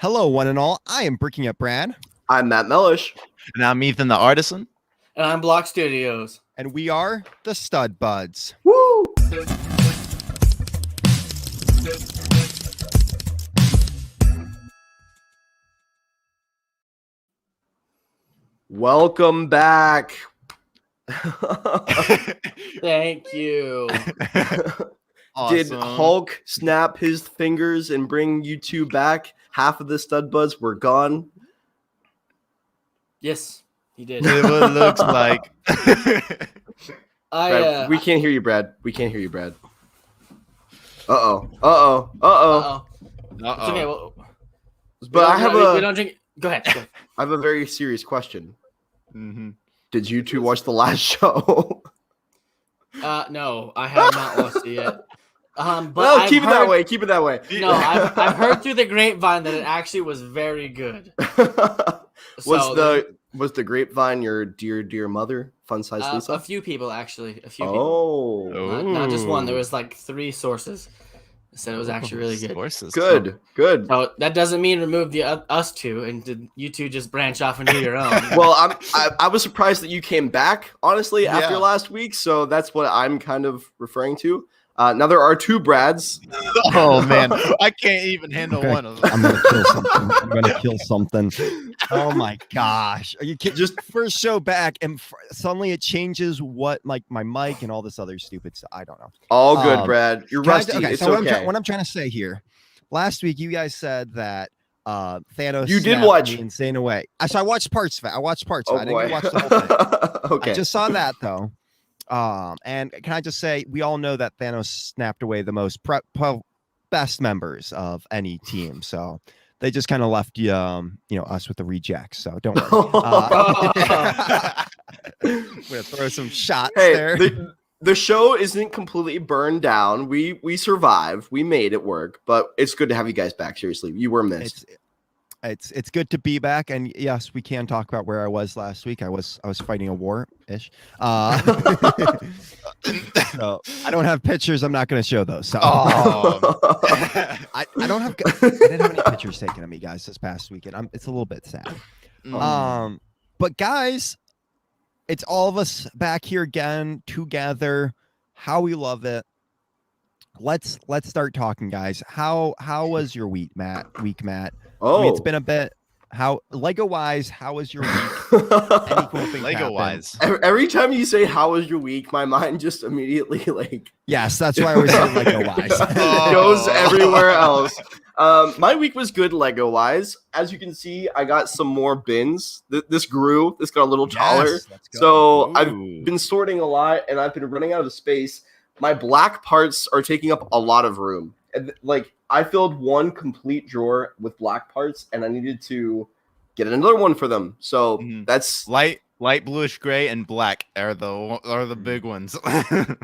Hello, one and all. I am Bricking Up Brad. I'm Matt Mellish. And I'm Ethan The Artisan. And I'm Block.studios. And we are the Stud Buds. Woo! Welcome back. Thank you. Awesome. Did Hulk snap his fingers and bring you two back? Half of the Stud Buds were gone. Yes, he did. It looks like. Brad, we can't hear you, Brad. We can't hear you, Brad. Uh-oh. It's okay. Well, But I have we don't drink. Go ahead. I have a very serious question. Mm-hmm. Did you two watch the last show? No, I have not watched it yet. But Well, keep it that way. Keep it that way. No, I've heard through the grapevine that it actually was very good. Was the grapevine your dear mother? Fun size Lisa? A few people actually. A few people. Oh, Not just one. There was like 3 sources. Said it was actually really good. Sources. good. So that doesn't mean remove the us two and did you two just branch off and do your own. Well, I was surprised that you came back, honestly, after last week. So that's what I'm kind of referring to. Now there are 2 Brads. Oh man, I can't even handle one of them. I'm gonna kill something. Oh my gosh! Are you kidding? Just first show back, and suddenly it changes what my mic and all this other stupid stuff. I don't know. All good, Brad. You're rusty. Okay, it's so okay. what I'm trying to say here. Last week, you guys said that Thanos. You did snapped watch me insane away. So I watched parts of it. I watched parts of it. I boy. didn't watch the whole thing. Okay. I just saw that though. And can I just say, we all know that Thanos snapped away the most best members of any team. So they just kind of left you, us with the rejects. So don't worry. I'm gonna throw some shots there. The show isn't completely burned down. We survived. We made it work. But it's good to have you guys back. Seriously, you were missed. It's good to be back, and yes, we can talk about where I was last week. I was fighting a war ish. So I don't have pictures. I'm not going to show those. So I didn't have any pictures taken of me, guys, this past weekend. It's a little bit sad. But guys, it's all of us back here again together. How we love it. Let's start talking, guys. How was your week, Matt? Oh, I mean, it's been a bit. How Lego wise? How was your week? Any cool thing Lego wise. Every time you say "How was your week," my mind just immediately Yes, that's why I was saying Lego wise. Goes everywhere else. My week was good Lego wise. As you can see, I got some more bins. This grew. This got a little taller. Yes, let's go. So I've been sorting a lot, and I've been running out of space. My black parts are taking up a lot of room. And, I filled one complete drawer with black parts, and I needed to get another one for them. So that's light bluish gray and black are the big ones.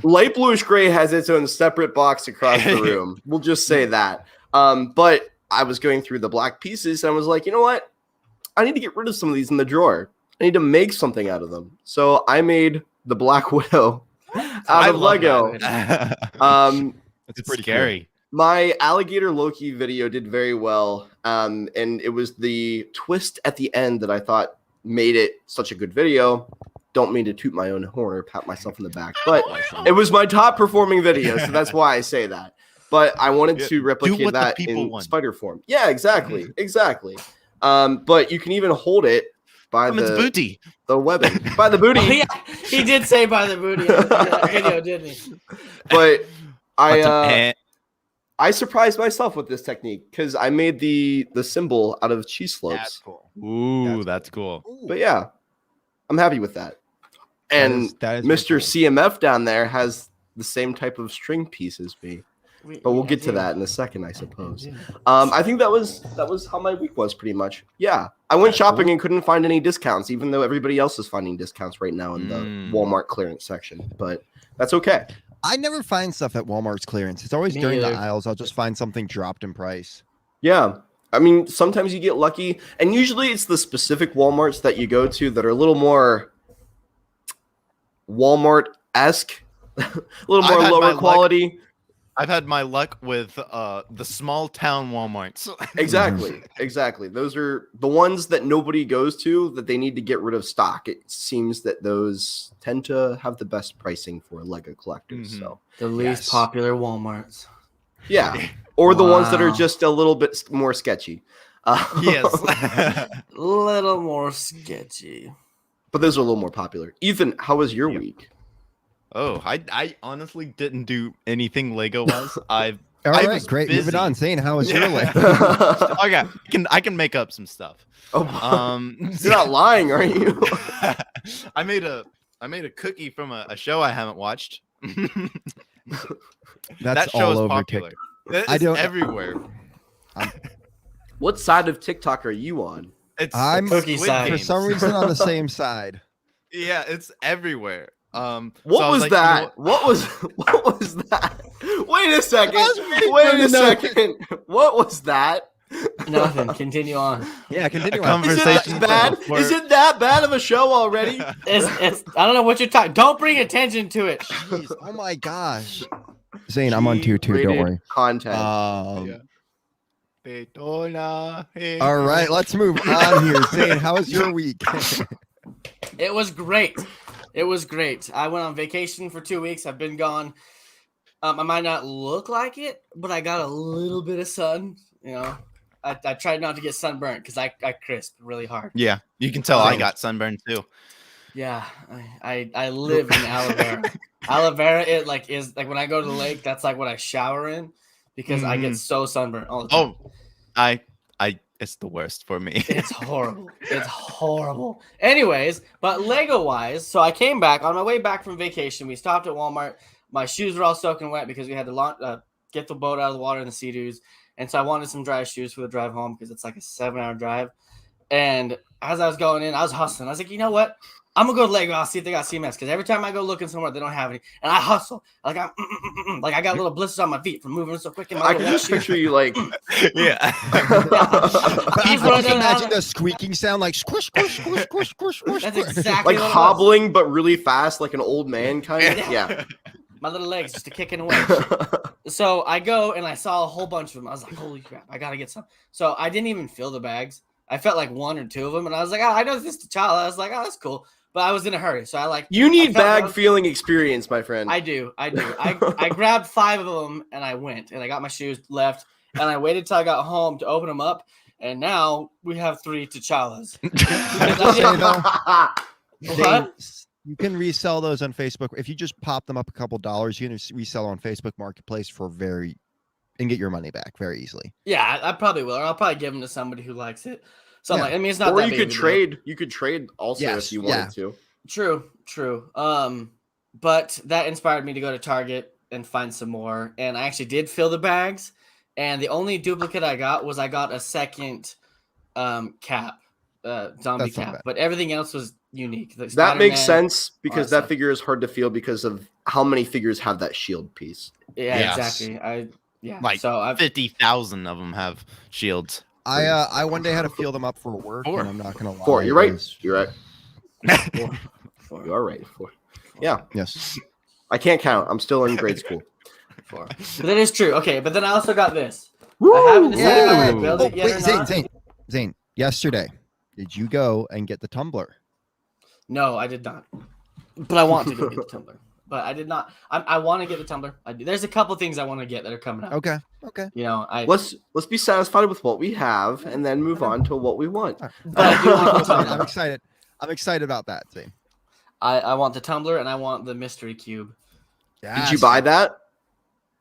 light bluish gray has its own separate box across the room. We'll just say that. But I was going through the black pieces, and I was like, you know what? I need to get rid of some of these in the drawer. I need to make something out of them. So I made the Black Widow out of Lego. It's pretty scary. Cool. My alligator Loki video did very well, and it was the twist at the end that I thought made it such a good video. Don't mean to toot my own horn or pat myself in the back, but it was my top performing video, so that's why I say that. But I wanted to replicate that in spider form. Yeah, exactly. But you can even hold it by the booty, the webbing, by the booty. Oh, yeah, he did say by the booty in the video, didn't he? But I surprised myself with this technique because I made the symbol out of cheese slopes. That's cool. Ooh, that's cool. But yeah, I'm happy with that. And that is Mr. cool. CMF down there has the same type of string piece as me. But we'll get to that in a second, I suppose. I think that was how my week was pretty much. Yeah, I went shopping and couldn't find any discounts, even though everybody else is finding discounts right now in the Walmart clearance section. But that's okay. I never find stuff at Walmart's clearance. It's always during the aisles. I'll just find something dropped in price. Yeah. I mean, sometimes you get lucky. And usually it's the specific Walmarts that you go to that are a little more Walmart-esque, a little more lower quality. I've had my luck with the small town Walmarts. Exactly. Those are the ones that nobody goes to that they need to get rid of stock. It seems that those tend to have the best pricing for Lego collectors. So the least popular Walmarts. Yeah, or the ones that are just a little bit more sketchy. Yes, little more sketchy. But those are a little more popular. Ethan, how was your week? Oh, I honestly didn't do anything Lego wise. All right, great. Busy. Moving on. Zane, how was your week? Okay, I can make up some stuff. You're not lying, are you? I made a cookie from a show I haven't watched. That's that show all is over popular. TikTok. It's everywhere. What side of TikTok are you on? I'm cookie side. For some reason on the same side. Yeah, it's everywhere. What was that? What was that? Wait a second. What was that? Nothing. Continue on. Yeah, continue on. Conversation. Is it that bad of a show already? It's I don't know what you're talking. Don't bring attention to it. Jeez, oh my gosh. Zane, I'm on tier 2. Don't worry. Content. All right, let's move on here. Zane, how was your week? It was great. I went on vacation for 2 weeks. I've been gone. I might not look like it, but I got a little bit of sun. You know, I tried not to get sunburnt because I crisped really hard. Yeah, you can tell I got sunburned too. Yeah, I live in aloe vera. Aloe vera, it is like when I go to the lake, that's like what I shower in because I get so sunburned all the time. Oh, it's the worst for me. It's horrible. Anyways, but Lego wise, so I came back on my way back from vacation. We stopped at Walmart. My shoes were all soaking wet because we had to get the boat out of the water in the Sea-Doos. And so I wanted some dry shoes for the drive home because it's like a 7-hour drive. And as I was going in, I was hustling. I was like, you know what? I'm gonna go to Lego. I'll see if they got CMS because every time I go looking somewhere, they don't have any. And I hustle. Like I got little blisters on my feet from moving so quick. I can just picture you like, yeah. I can imagine the squeaking sound, like squish, squish, squish, squish, squish, squish. That's exactly like hobbling, but really fast, like an old man kind of. Yeah. My little legs just a kicking away. So I go and I saw a whole bunch of them. I was like, holy crap, I gotta get some. So I didn't even fill the bags. I felt like 1 or 2 of them, and I was like, oh, I know this is a child. I was like, oh, that's cool. But I was in a hurry, so You need bag feeling experience, my friend. I do. I grabbed 5 of them and I went and I got my shoes left and I waited till I got home to open them up, and now we have 3 T'Challas. What? You can resell those on Facebook if you just pop them up a couple dollars. You can resell on Facebook Marketplace and get your money back very easily. Yeah, I probably will. Or I'll probably give them to somebody who likes it. So yeah. I mean, it's not. Or that you could trade. You could trade also if you wanted to. True. But that inspired me to go to Target and find some more. And I actually did fill the bags. And the only duplicate I got a second cap, zombie cap. But everything else was unique. That makes sense because that figure is hard to feel because of how many figures have that shield piece. Yeah, exactly. Like 50,000 of them have shields. I one day had to feel them up for work, and I'm not gonna lie. 4. You're right. You're right. 4. You are right. 4. Yeah. Yes. I can't count. I'm still in grade school. 4. But that is true. Okay, but then I also got this. Woo! I haven't decided if I build it yet or not. Zane. Yesterday, did you go and get the tumbler? No, I did not. But I want to go get the tumbler. But I did not. I want to get the tumbler. I do. There's a couple things I want to get that are coming up. Okay. You know, let's be satisfied with what we have and then move on to what we want. But I do want the tumbler. I'm excited. I'm excited about that thing. I want the tumbler and I want the mystery cube. Yes. Did you buy that?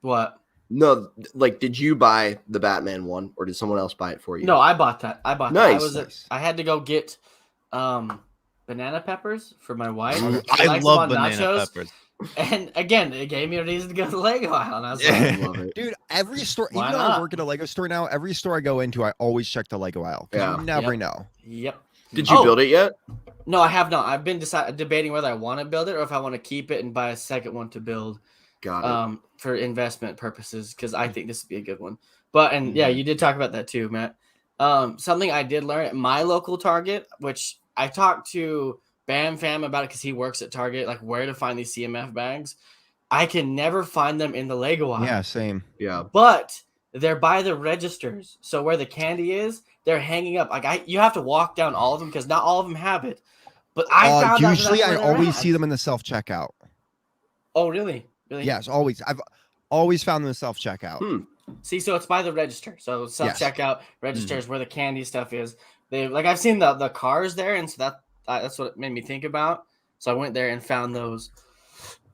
What? No, like, did you buy the Batman one, or did someone else buy it for you? No, I bought that. Nice. I had to go get banana peppers for my wife. I love banana peppers. And again, it gave me a reason to go to the Lego aisle. And I was like, I love it. Dude, every store, even though I work at a Lego store now, every store I go into, I always check the Lego aisle. Yeah. You never know. Yep. Did you build it yet? No, I have not. I've been debating whether I want to build it or if I want to keep it and buy a second one to build. Got it. For investment purposes, because I think this would be a good one. But yeah, you did talk about that too, Matt. Something I did learn at my local Target, which I talked to Bam Fam about it because he works at Target, like where to find these CMF bags. I can never find them in the Lego aisle. Yeah, same. Yeah. But they're by the registers. So where the candy is, they're hanging up. Like you have to walk down all of them because not all of them have it. But I found out usually that's I where they're always at. see them in the self-checkout. Oh, really? Really? Yes, always. I've always found them in the self-checkout. See, so it's by the register. So self-checkout registers where the candy stuff is. I've seen the cars there, and so that's what it made me think about. So I went there and found those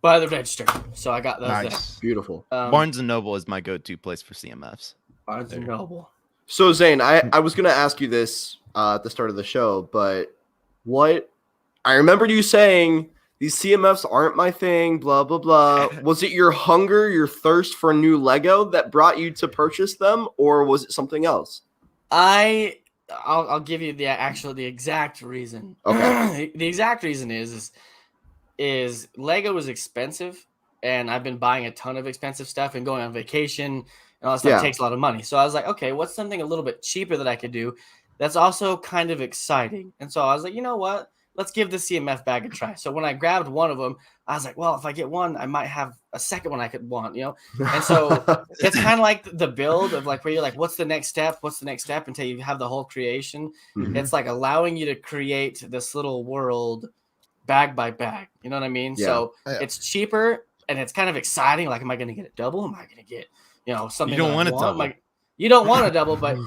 by the register. So I got those Nice. Beautiful. there. Barnes and Noble is my go-to place for CMFs. Barnes and Noble. So Zane, I was gonna ask you this at the start of the show, but I remembered you saying these CMFs aren't my thing, blah blah blah. Was it your hunger, your thirst for new Lego that brought you to purchase them, or was it something else? I'll give you the exact reason. Okay. The exact reason is Lego is expensive, and I've been buying a ton of expensive stuff and going on vacation and all that stuff takes a lot of money. So I was like, okay, what's something a little bit cheaper that I could do that's also kind of exciting? And so I was like, you know what? Let's give the CMF bag a try. So when I grabbed one of them, I was like, well, if I get one, I might have a second one I could want, And so it's kind of like the build of like where you're like, what's the next step? What's the next step until you have the whole creation? Mhm. It's like allowing you to create this little world bag by bag. You know what I mean? Yeah. So Yeah. it's cheaper and it's kind of exciting. Like, am I going to get a double? Am I going to get, something? You don't that I want a double. You don't want a double, but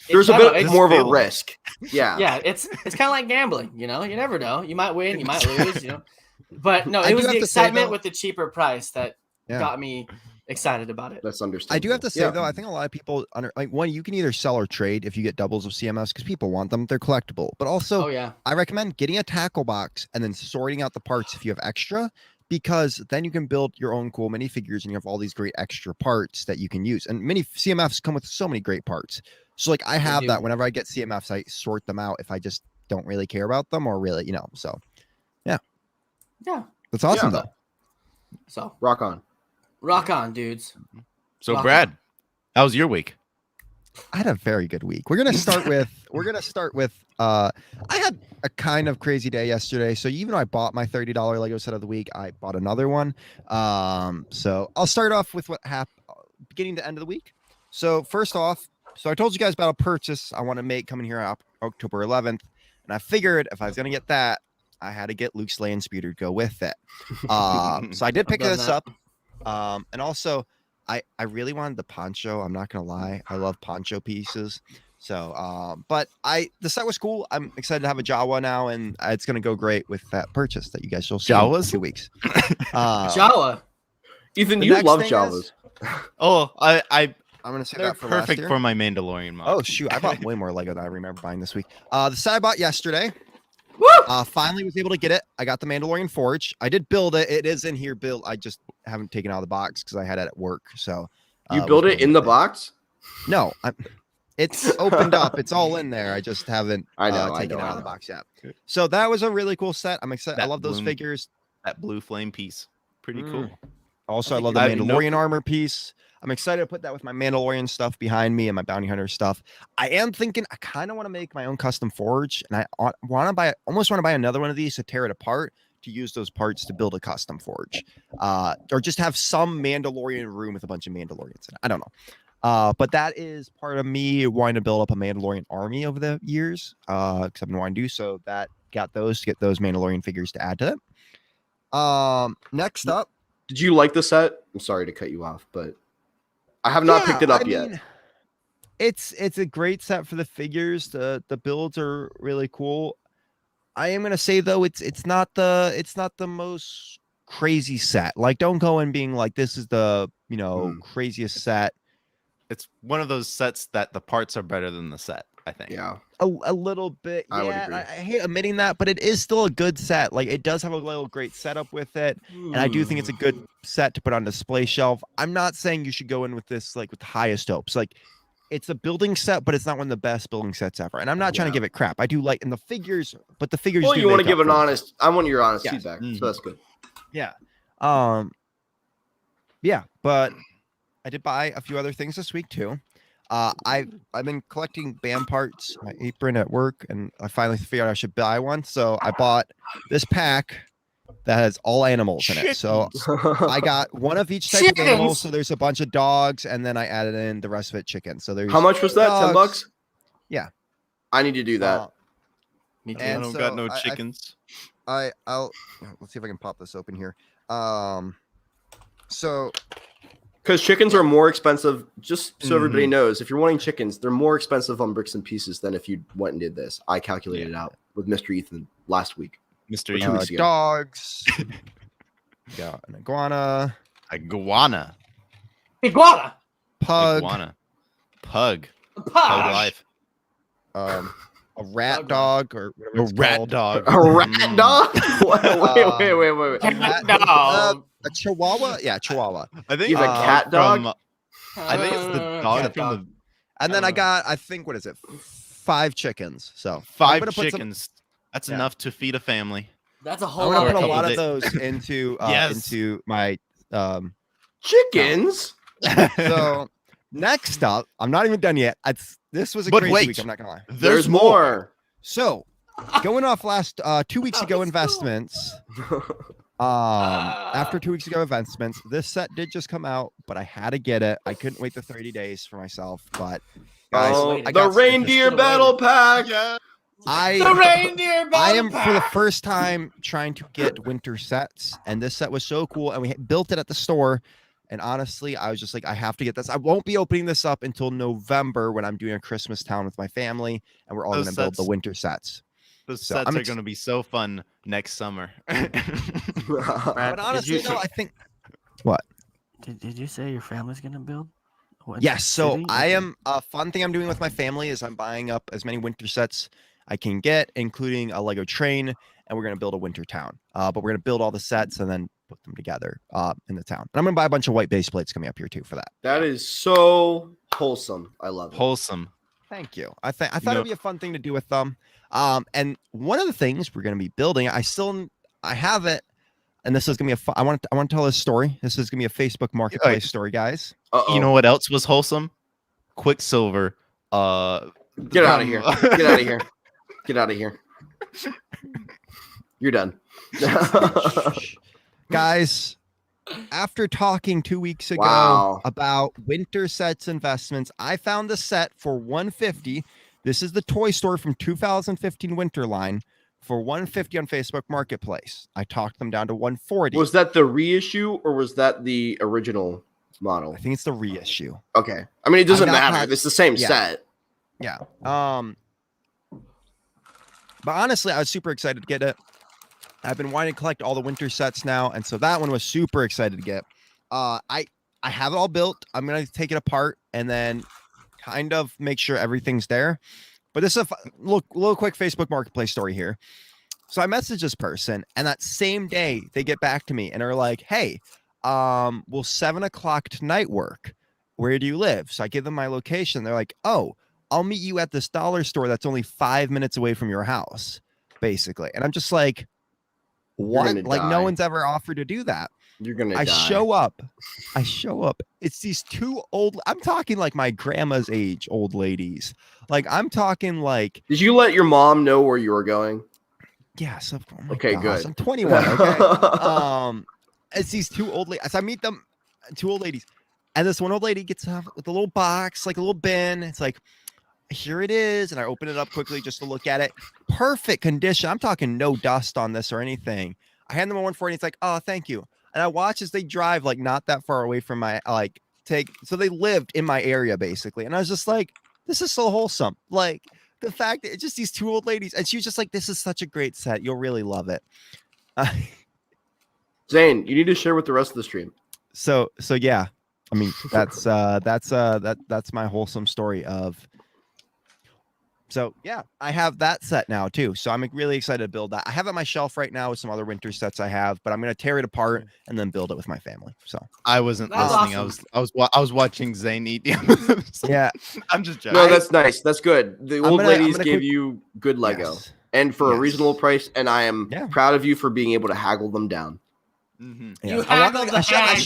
There's a bit more of a feels- risk. Yeah. yeah, it's kind of like gambling, you never know. You might win, you might lose, But no, I it do was have the to say, excitement though- with the cheaper price that Yeah. got me excited about it. That's understandable. I do have to say Yeah. though, I think a lot of people one, you can either sell or trade if you get doubles of CMS because people want them. They're collectible. But also, Oh yeah. I recommend getting a tackle box and then sorting out the parts if you have extra, because then you can build your own cool minifigures and you have all these great extra parts that you can use. And mini CMFs come with so many great parts. So like I have do. that whenever I get CMFs, I sort them out if I just don't really care about them or really, so yeah. Yeah. That's awesome Yeah. though. So Rock on. rock on, dudes. So Rock Brad, how was your week? I had a very good week. We're gonna start with I had a kind of crazy day yesterday. So even though I bought my $30 Lego set of the week, I bought another one. So I'll start off with what happened beginning to end of the week. So first off, I told you guys about a purchase I want to make coming here October 11th, and I figured if I was gonna get that, I had to get Ucs Snow Speeder to go with it. So I did pick I've done this that. up. And also I really wanted the poncho. I'm not gonna lie. I love poncho pieces. So but the set was cool. I'm excited to have a Jawa now, and it's gonna go great with that purchase that you guys will see in Jawas? 2 weeks. Jawa. Ethan, the you next love thing Javas. is- Oh, I'm gonna say they're that for last perfect year. for my Mandalorian mod. Oh shoot, I bought way more Lego than I remember buying this week. The set I bought yesterday. Woo! Finally was able to get it. I got the Mandalorian Forge. I did build it. It is in here built. I just haven't taken it out of the box because I had it at work. So You was built it building in the there. box? No, it's opened up. It's all in there. I just haven't I know, taken it I out of the know. box yet. So that was a really cool set. I'm excited. I That love those bloom- figures. That blue flame piece, pretty Mm. cool. Also, I think love the I- nope. Mandalorian armor piece. I'm excited to put that with my Mandalorian stuff behind me and my bounty hunter stuff. I am thinking I kind of want to make my own custom forge, and I almost want to buy another one of these to tear it apart to use those parts to build a custom forge, or just have some Mandalorian room with a bunch of Mandalorians in it. I don't know. But that is part of me wanting to build up a Mandalorian army over the years, because I've been wanting to do so. That got those to get those Mandalorian figures to add to it. Next up. Did you like the set? I'm sorry to cut you off, but I have not picked it up yet. It's a great set for the figures. The builds are really cool. I am gonna say though, it's not the most crazy set. Like, don't go in being like this is the craziest set. It's one of those sets that the parts are better than the set, I think. Yeah. A little bit. I would Yeah, agree. I hate admitting that, but it is still a good set. Like, it does have a little great setup with it. And I do think it's a good set to put on display shelf. I'm not saying you should go in with this like with the highest hopes. Like, it's a building set, but it's not one of the best building sets ever. And I'm not trying to give it crap. I do like in the figures, but the figures. Well, do you want to make give up an for it. honest. I want your honest Yes. feedback, Mhm. so that's good. Yeah. Yeah, but I did buy a few other things this week too. I've been collecting band parts, my apron at work, and I finally figured out I should buy one. So I bought this pack that has all animals in it. So I got one of each type of animal. So there's a bunch of dogs, and then I added in the rest of it chicken. So there's how much was that? dogs. $10? Yeah, I need to do that. I And don't so got no chickens. I'll let's see if I can pop this open here. So Because chickens are more expensive, just so everybody knows, if you're wanting chickens, they're more expensive on Bricks and Pieces than if you went and did this. I calculated it out with Mr. Ethan last week. Mr. Two weeks ago. dogs. Got an iguana, Iguana. pug, Iguana. Pug. Pug Pug. life. a rat dog, or whatever A it's rat called. dog. A rat dog? Wait. A rat Dog. a chihuahua? Yeah, chihuahua. I think He's a cat dog? I think it's the dog Cat from the And then I got, I think, what is it? 5 chickens. So I'm 5 gonna put some- chickens. That's Yeah. enough to feed a family. That's a I'm whole gonna lot put a of lot of eggs. those into Yes. into my Chickens? So next up, I'm not even done yet. This was a But crazy wait. week. I'm not gonna lie. There's more. So going off last 2 weeks ago investments. After 2 weeks ago investments, this set did just come out, but I had to get it. I couldn't wait the 30 days for myself. But guys, Oh, I the got reindeer Should've battle pack. Yeah. The reindeer I am battle for the pack. first time trying to get winter sets, and this set was so cool, and we built it at the store. And honestly, I was just like, I have to get this. I won't be opening this up until November when I'm doing a Christmas town with my family, and we're all Those going to build the sets- winter sets. Those So sets I'm are going to be so fun next summer. But honestly, though, I think Did you say your family's gonna build? What yes. So city? I Okay. am a fun thing I'm doing with my family is I'm buying up as many winter sets I can get, including a Lego train, and we're going to build a winter town. But we're going to build all the sets and then put them together in the town. And I'm going to buy a bunch of white base plates coming up here too for that. That is so wholesome. I love it. Wholesome. Thank you. I thought know- it'd be a fun thing to do with them. And one of the things we're going to be building, I have it, and this is going to be I want to tell this story. This is going to be a Facebook Marketplace story, guys. Uh-oh. You know what else was wholesome? Quicksilver. Get out of here. Get out of here. Get out of here. You're done. Guys, after talking 2 weeks ago Wow. about winter sets investments, I found the set for $150. This is the toy store from 2015 winter line for $150 on Facebook Marketplace. I talked them down to $140. Was that the reissue or was that the original model? I think it's the reissue. Okay. I mean, it doesn't I've not matter. had- It's the same yeah. set. Yeah. But honestly, I was super excited to get it. I've been wanting to collect all the winter sets now, and so that one was super excited to get. I have it all built. I'm gonna take it apart and then kind of make sure everything's there. But this is a little quick Facebook Marketplace story here. So I messaged this person, and that same day they get back to me and are like, "Hey, will 7 o'clock tonight work? Where do you live?" So I give them my location. They're like, "Oh, I'll meet you at this dollar store that's only 5 minutes away from your house," basically. And I'm just like, what? gonna Like, die. no one's ever offered to do that. You're gonna I die. show up. It's these two I'm talking like my grandma's age old ladies. Like, I'm talking like, Did you let your mom know where you were going? yes. Oh my Okay, gosh, good. I'm 21. Okay. It's these two old ladies. So I meet them, two old ladies, and this one old lady gets up with a little box, like a little bin. It's like, here it is, and I open it up quickly just to look at it. Perfect condition. I'm talking no dust on this or anything. I hand them a 140. It's like, oh, thank you. And I watch as they drive like not that far away from my so they lived in my area basically. And I was just like, this is so wholesome. Like the fact that it's just these two old ladies, and she was just like, this is such a great set. You'll really love it. Zane, you need to share with the rest of the stream. So yeah. I mean, that's my wholesome story of. So yeah, I have that set now too. So I'm really excited to build that. I have it on my shelf right now with some other winter sets I have, but I'm gonna tear it apart and then build it with my family. So I wasn't That's listening. awesome. I was watching Zane eat. yeah, I'm just joking. No, that's nice. That's good. The old I'm ladies gonna gave quick- you good Lego yes. and for a Yes. reasonable price, and I am Yeah. proud of you for being able to haggle them down. Mhm. Yeah. You I haggled wanted- the I hags.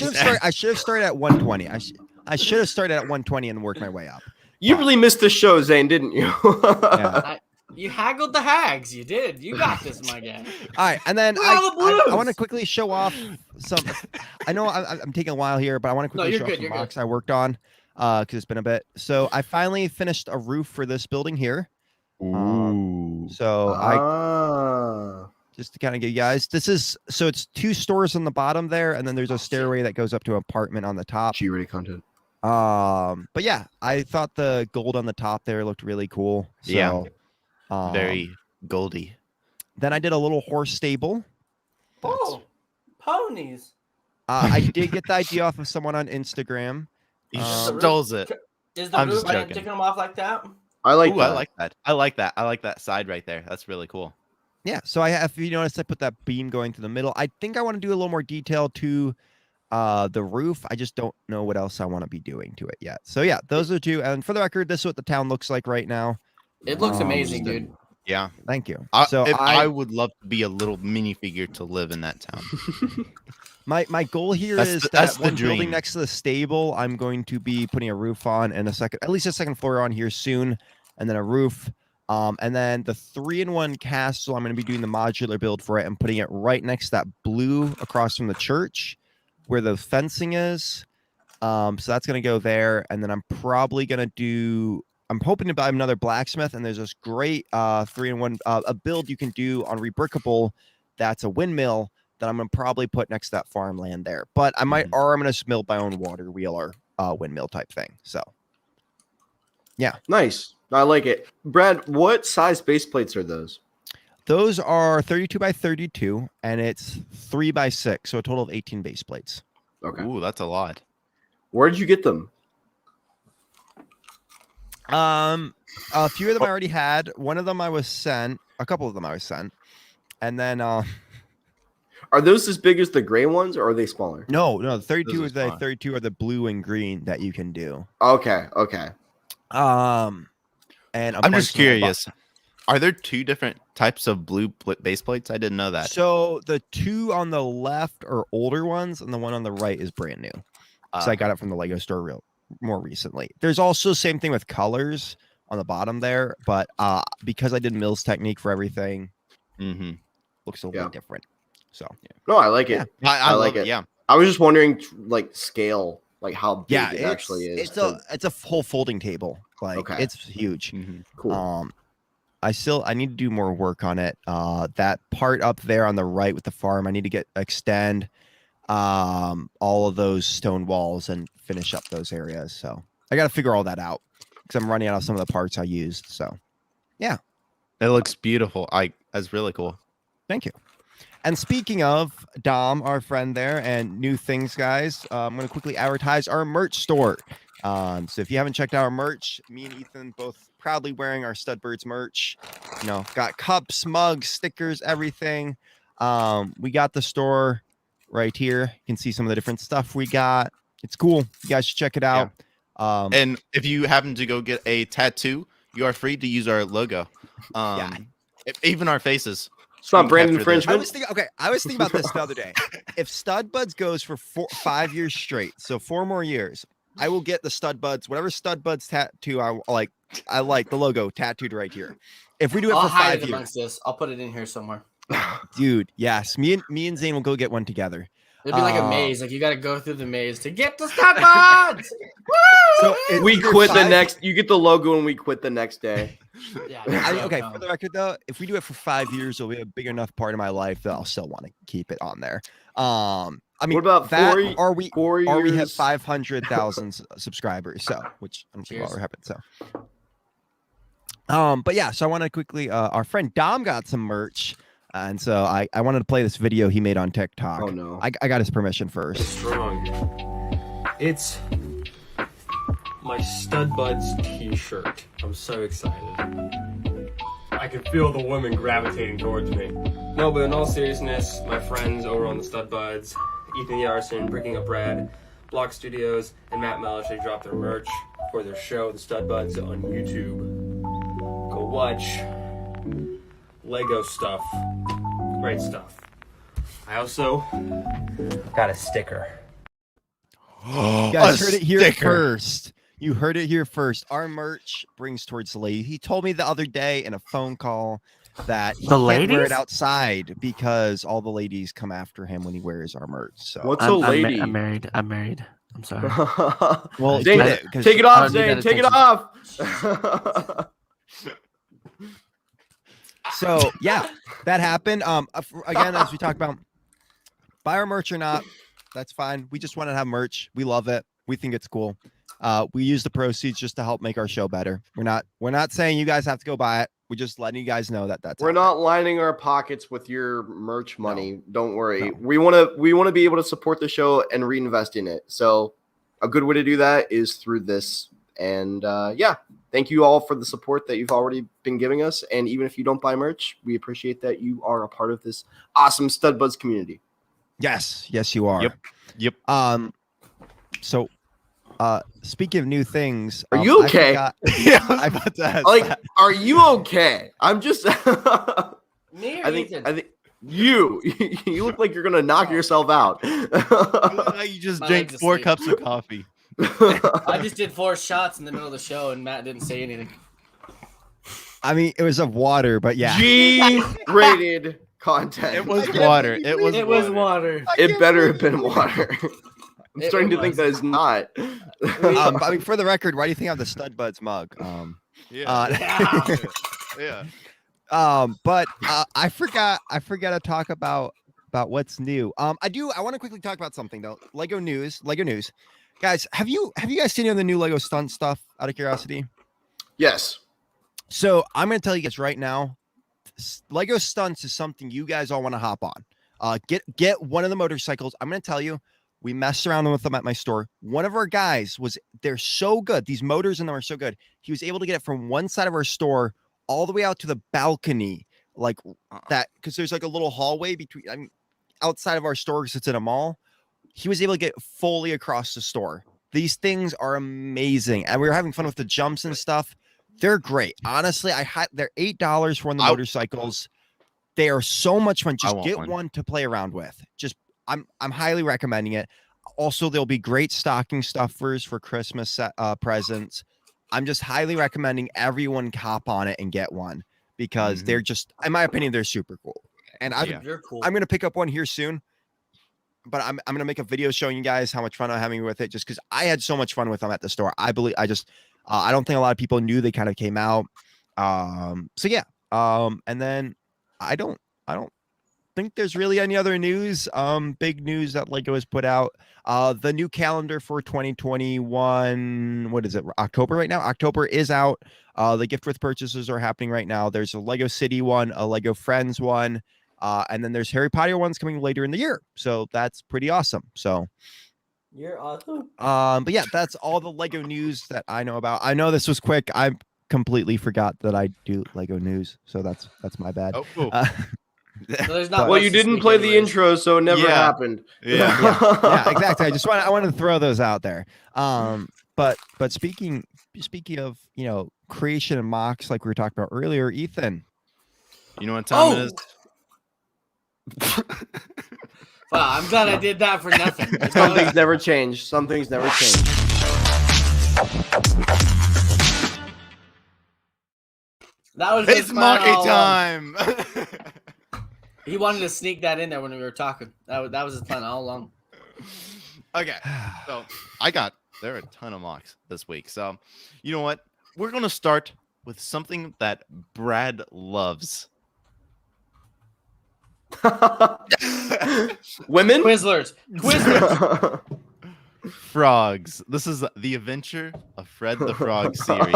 should have started at 120. I should have started at 120 and worked my way up. You really missed the show, Zane, didn't you? Yeah. You haggled the hags. You did. You got this, my guy. All right, and then Where are the blues? I want to quickly show off some. I know I'm taking a while here, but I want to quickly you're show good, off some you're mocks I worked on because it's been a bit. So I finally finished a roof for this building here. Ooh. So I just to kind of give you guys, it's 2 stores on the bottom there, and then there's a stairway that goes up to an apartment on the top. G-rated content. But yeah, I thought the gold on the top there looked really cool. So, Yeah. Very goldy. Then I did a little horse stable. Oh, ponies. I did get the idea off of someone on Instagram. He stole it. Is the I'm roof just joking. taking them off like that? I like Ooh, that. I like that side right there. That's really cool. Yeah, so if you notice, I put that beam going through the middle. I think I want to do a little more detail to the roof. I just don't know what else I want to be doing to it yet. So yeah, those are 2. And for the record, this is what the town looks like right now. It looks amazing, dude. Yeah. Thank you. I would love to be a little minifigure to live in that town. My goal here That's is the- that that's the one building dream. next to the stable, I'm going to be putting a roof on and at least a second floor on here soon, and then a roof. And then the 3-in-1 castle, I'm going to be doing the modular build for it and putting it right next to that blue across from the church where the fencing is. So that's going to go there. And then I'm probably going to I'm hoping to buy another blacksmith. And there's this great 3-in-1 a build you can do on Rebrickable. That's a windmill that I'm going to probably put next to that farmland there. But I might, or I'm going to build my own water wheel or windmill type thing. So, yeah. Nice. I like it. Brad, what size base plates are those? Those are 32 by 32, and it's 3 by 6, so a total of 18 base plates. Okay. Ooh, that's a lot. Where did you get them? A few of them I already had. One of them I was sent. A couple of them I was sent, and then Are those as big as the gray ones, or are they smaller? no, the 32 Those is are the fine. 32 are the blue and green that you can do. Okay. And I'm just curious. Are there 2 different types of blue base plates? I didn't know that. So the 2 on the left are older ones, and the one on the right is brand new. So I got it from the Lego store more recently. There's also same thing with colors on the bottom there, but because I did Mills technique for everything, looks a little bit different. So No, I like it. Yeah. I like love it. Yeah. I was just wondering, like scale, like how big it actually is. It's a whole folding table. Like it's huge. Cool. I need to do more work on it. That part up there on the right with the farm, I need to extend all of those stone walls and finish up those areas. So I got to figure all that out because I'm running out of some of the parts I used. So yeah, it looks beautiful. That's really cool. Thank you. And speaking of Dom, our friend there, and new things, guys, I'm going to quickly advertise our merch store. So if you haven't checked out our merch, me and Ethan both proudly wearing our Studbirds merch. You know, got cups, mugs, stickers, everything. We got the store right here. You can see some of the different stuff we got. It's cool. You guys should check it out. Yeah. And if you happen to go get a tattoo, you are free to use our logo. Even our faces. It's not brand infringement. I was thinking about this the other day. If Studbuds goes for 5 years straight, so 4 more years, I will get the Studbuds, whatever Studbuds tattoo I like the logo tattooed right here. If we do it for 5 years, amongst this. I'll put it in here somewhere. Dude, yes, me and Zane will go get one together. It'd be like a maze. Like you got to go through the maze to get the Studbuds. So we quit the next. You get the logo, and we quit the next day. Yeah. For the record though, if we do it for 5 years, it'll be a big enough part of my life that I'll still want to keep it on there. I mean, what about that? 4 years? Or we hit 500,000 subscribers? So, which I don't think will ever happen. So, but yeah. So I want to quickly. Our friend Dom got some merch, and so I wanted to play this video he made on TikTok. Oh no! I got his permission first. Strong. It's my Studbuds t-shirt. I'm so excited. I can feel the women gravitating towards me. No, but in all seriousness, my friends over on the Studbuds, Ethan The Artisan, Breaking Up Brad, Block.studios, and Matt Mellish, they dropped their merch for their show, The Studbuds, on YouTube. Go watch. Lego stuff. Great stuff. I also got a sticker. You guys heard it here first. You heard it here first. Our merch brings towards the lady. He told me the other day in a phone call that he The can't wear it ladies? outside because all the ladies come after him when he wears our merch. So What's I'm, a I'm ma- lady? I'm married. I'm married. I'm sorry. well, Zane, get it, 'cause take it I off, don't need Zane. that Take it attention. off. So yeah, that happened. Again, as we talked about, buy our merch or not, that's fine. We just want to have merch. We love it. We think it's cool. We use the proceeds just to help make our show better. We're not saying you guys have to go buy it. We're just letting you guys know that that's We're out not lining our pockets with your merch money. Don't worry. No. We want to be able to support the show and reinvest in it. So a good way to do that is through this. And yeah, thank you all for the support that you've already been giving us. And even if you don't buy merch, we appreciate that you are a part of this awesome Stud Buds community. Yes, you are. Yep. So speaking of new things, Are you okay? Yeah, I was about to ask Like, that. are you okay? I'm just. Me or I think Ethan? you look like you're gonna knock yourself out. You look like you just My drank legs 4 asleep. cups of coffee. I just did 4 shots in the middle of the show, and Matt didn't say anything. I mean, it was of water, but yeah. G-rated content. It was water. It was It was water. It better have been water. I'm It starting to think was. that it's not. I mean, for the record, why do you think I have the Stud Buds mug? Yeah. Yeah. But I forgot to talk about what's new. I want to quickly talk about something though. Lego news. Guys, have you guys seen any of the new Lego stunt stuff out of curiosity? Yes. So I'm going to tell you guys right now, Lego stunts is something you guys all want to hop on. Get one of the motorcycles. I'm going to tell you, we messed around with them at my store. One of our guys they're so good. These motors in them are so good. He was able to get it from one side of our store all the way out to the balcony, like that, because there's like a little hallway between, outside of our store because it's in a mall. He was able to get fully across the store. These things are amazing, and we were having fun with the jumps and stuff. They're great. Honestly, they're $8 for one of the motorcycles. They are so much fun. Just get one to play around with. I'm highly recommending it. Also, there'll be great stocking stuffers for Christmas presents. I'm just highly recommending everyone hop on it and get one because they're just, in my opinion, they're super cool. And You're cool. I'm gonna pick up one here soon. But I'm gonna make a video showing you guys how much fun I'm having with it, just because I had so much fun with them at the store. I don't think a lot of people knew they kind of came out. So yeah. And then I don't think there's really any other news. Big news that Lego has put out. The new calendar for 2021. What is it? October right now. October is out. The gift with purchases are happening right now. There's a Lego City one, a Lego Friends one. And then there's Harry Potter ones coming later in the year. So that's pretty awesome. So You're awesome. but yeah, that's all the Lego news that I know about. I know this was quick. I completely forgot that I do Lego news. So that's my bad. Oh, So there's not Well, much you to didn't speak play the anyways. intro, so it never happened. Yeah. Yeah, exactly. I wanted to throw those out there. But speaking of, creation and mocks like we were talking about earlier, Ethan. You know what time it is? Wow, I'm glad I did that for nothing. Some things never change. Some things never change. That was It's his plan monkey all along. time. He wanted to sneak that in there when we were talking. That was his plan all along. Okay, so there are a ton of mocks this week. So you know what? We're gonna start with something that Brad loves. Women? Twizzlers. Frogs. This is the Adventure of Fred the Frog series.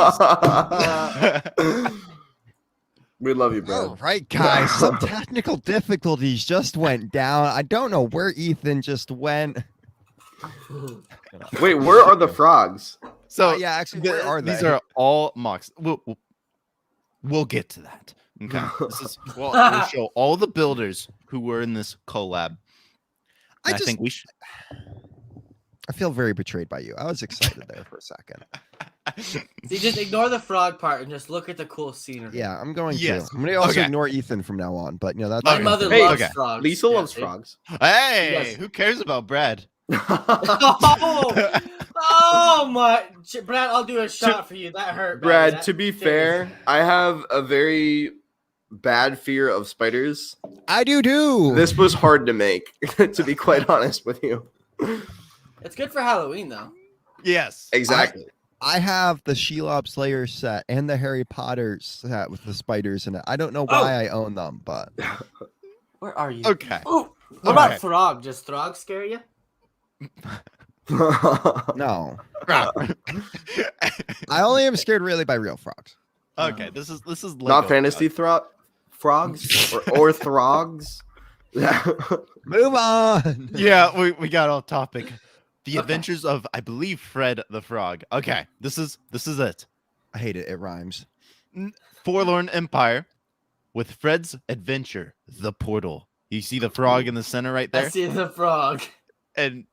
We love you, bro. All right, guys. Some technical difficulties just went down. I don't know where Ethan just went. Wait, where are the frogs? So Yeah, actually, where are they? These are all mocks. We'll get to that. Okay. We'll show all the builders who were in this collab. I think we should. I feel very betrayed by you. I was excited there for a second. See, just ignore the frog part and just look at the cool scenery. Yeah, I'm going Yes. to. I'm going to also Okay. ignore Ethan from now on. But that's My Okay. mother Hey, loves okay. frogs. Lisa Yeah, loves see? frogs. Hey, Yes. who cares about Brad? Oh, Oh my, Brad! I'll do a shot for you. That hurt, Brad, That to be did. fair, I have a very bad fear of spiders. I do too. This was hard to make, to be quite honest with you. It's good for Halloween though. Yes. Exactly. I have the Shelob Slayer set and the Harry Potter set with the spiders in it. I don't know why I own them, but Where are you? Okay. Oh, what Okay. about Throg? Does Throg scare you? no. I only am scared really by real frogs. Okay, this is Lego. Not fantasy frogs or throgs. Move on. Yeah, we got off topic. The Adventures of, I believe, Fred the Frog. Okay, this is it. I hate it. It rhymes. Forlorn Empire with Fred's Adventure, the Portal. You see the frog in the center right there? I see the frog. And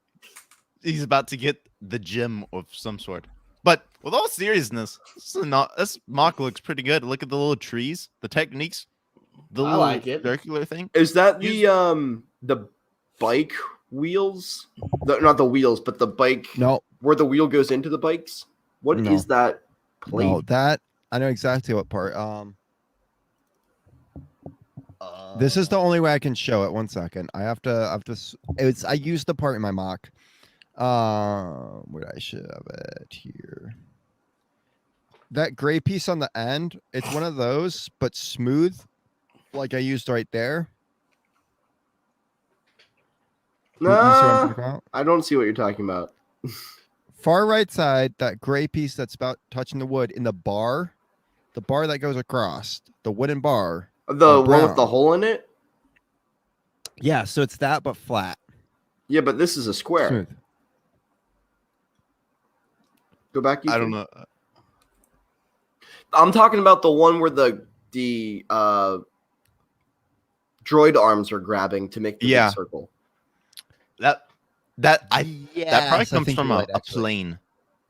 he's about to get the gem of some sort. But with all seriousness, this mock looks pretty good. Look at the little trees, the techniques, the I little like it. circular thing. Is that the bike wheels? Not the wheels, but the bike No, where the wheel goes into the bikes? What is No. that plate? no, that I know exactly what part. This is the only way I can show it. 1 second. I used the part in my mock. Where I should have it here. That gray piece on the end, it's one of those, but smooth, like I used right there. You see what I'm Nah, talking about? I don't see what you're talking about. Far right side, that gray piece that's about touching the wood in the bar that goes across, the wooden bar. The and one with brown. the hole in it? Yeah, so it's that but flat. Yeah, but this is a square. Smooth. Go back. I don't Ethan. know. I'm talking about the one where the droid arms are grabbing to make the Yeah. big circle. That probably Yes, I comes think from you're a right, actually. plane.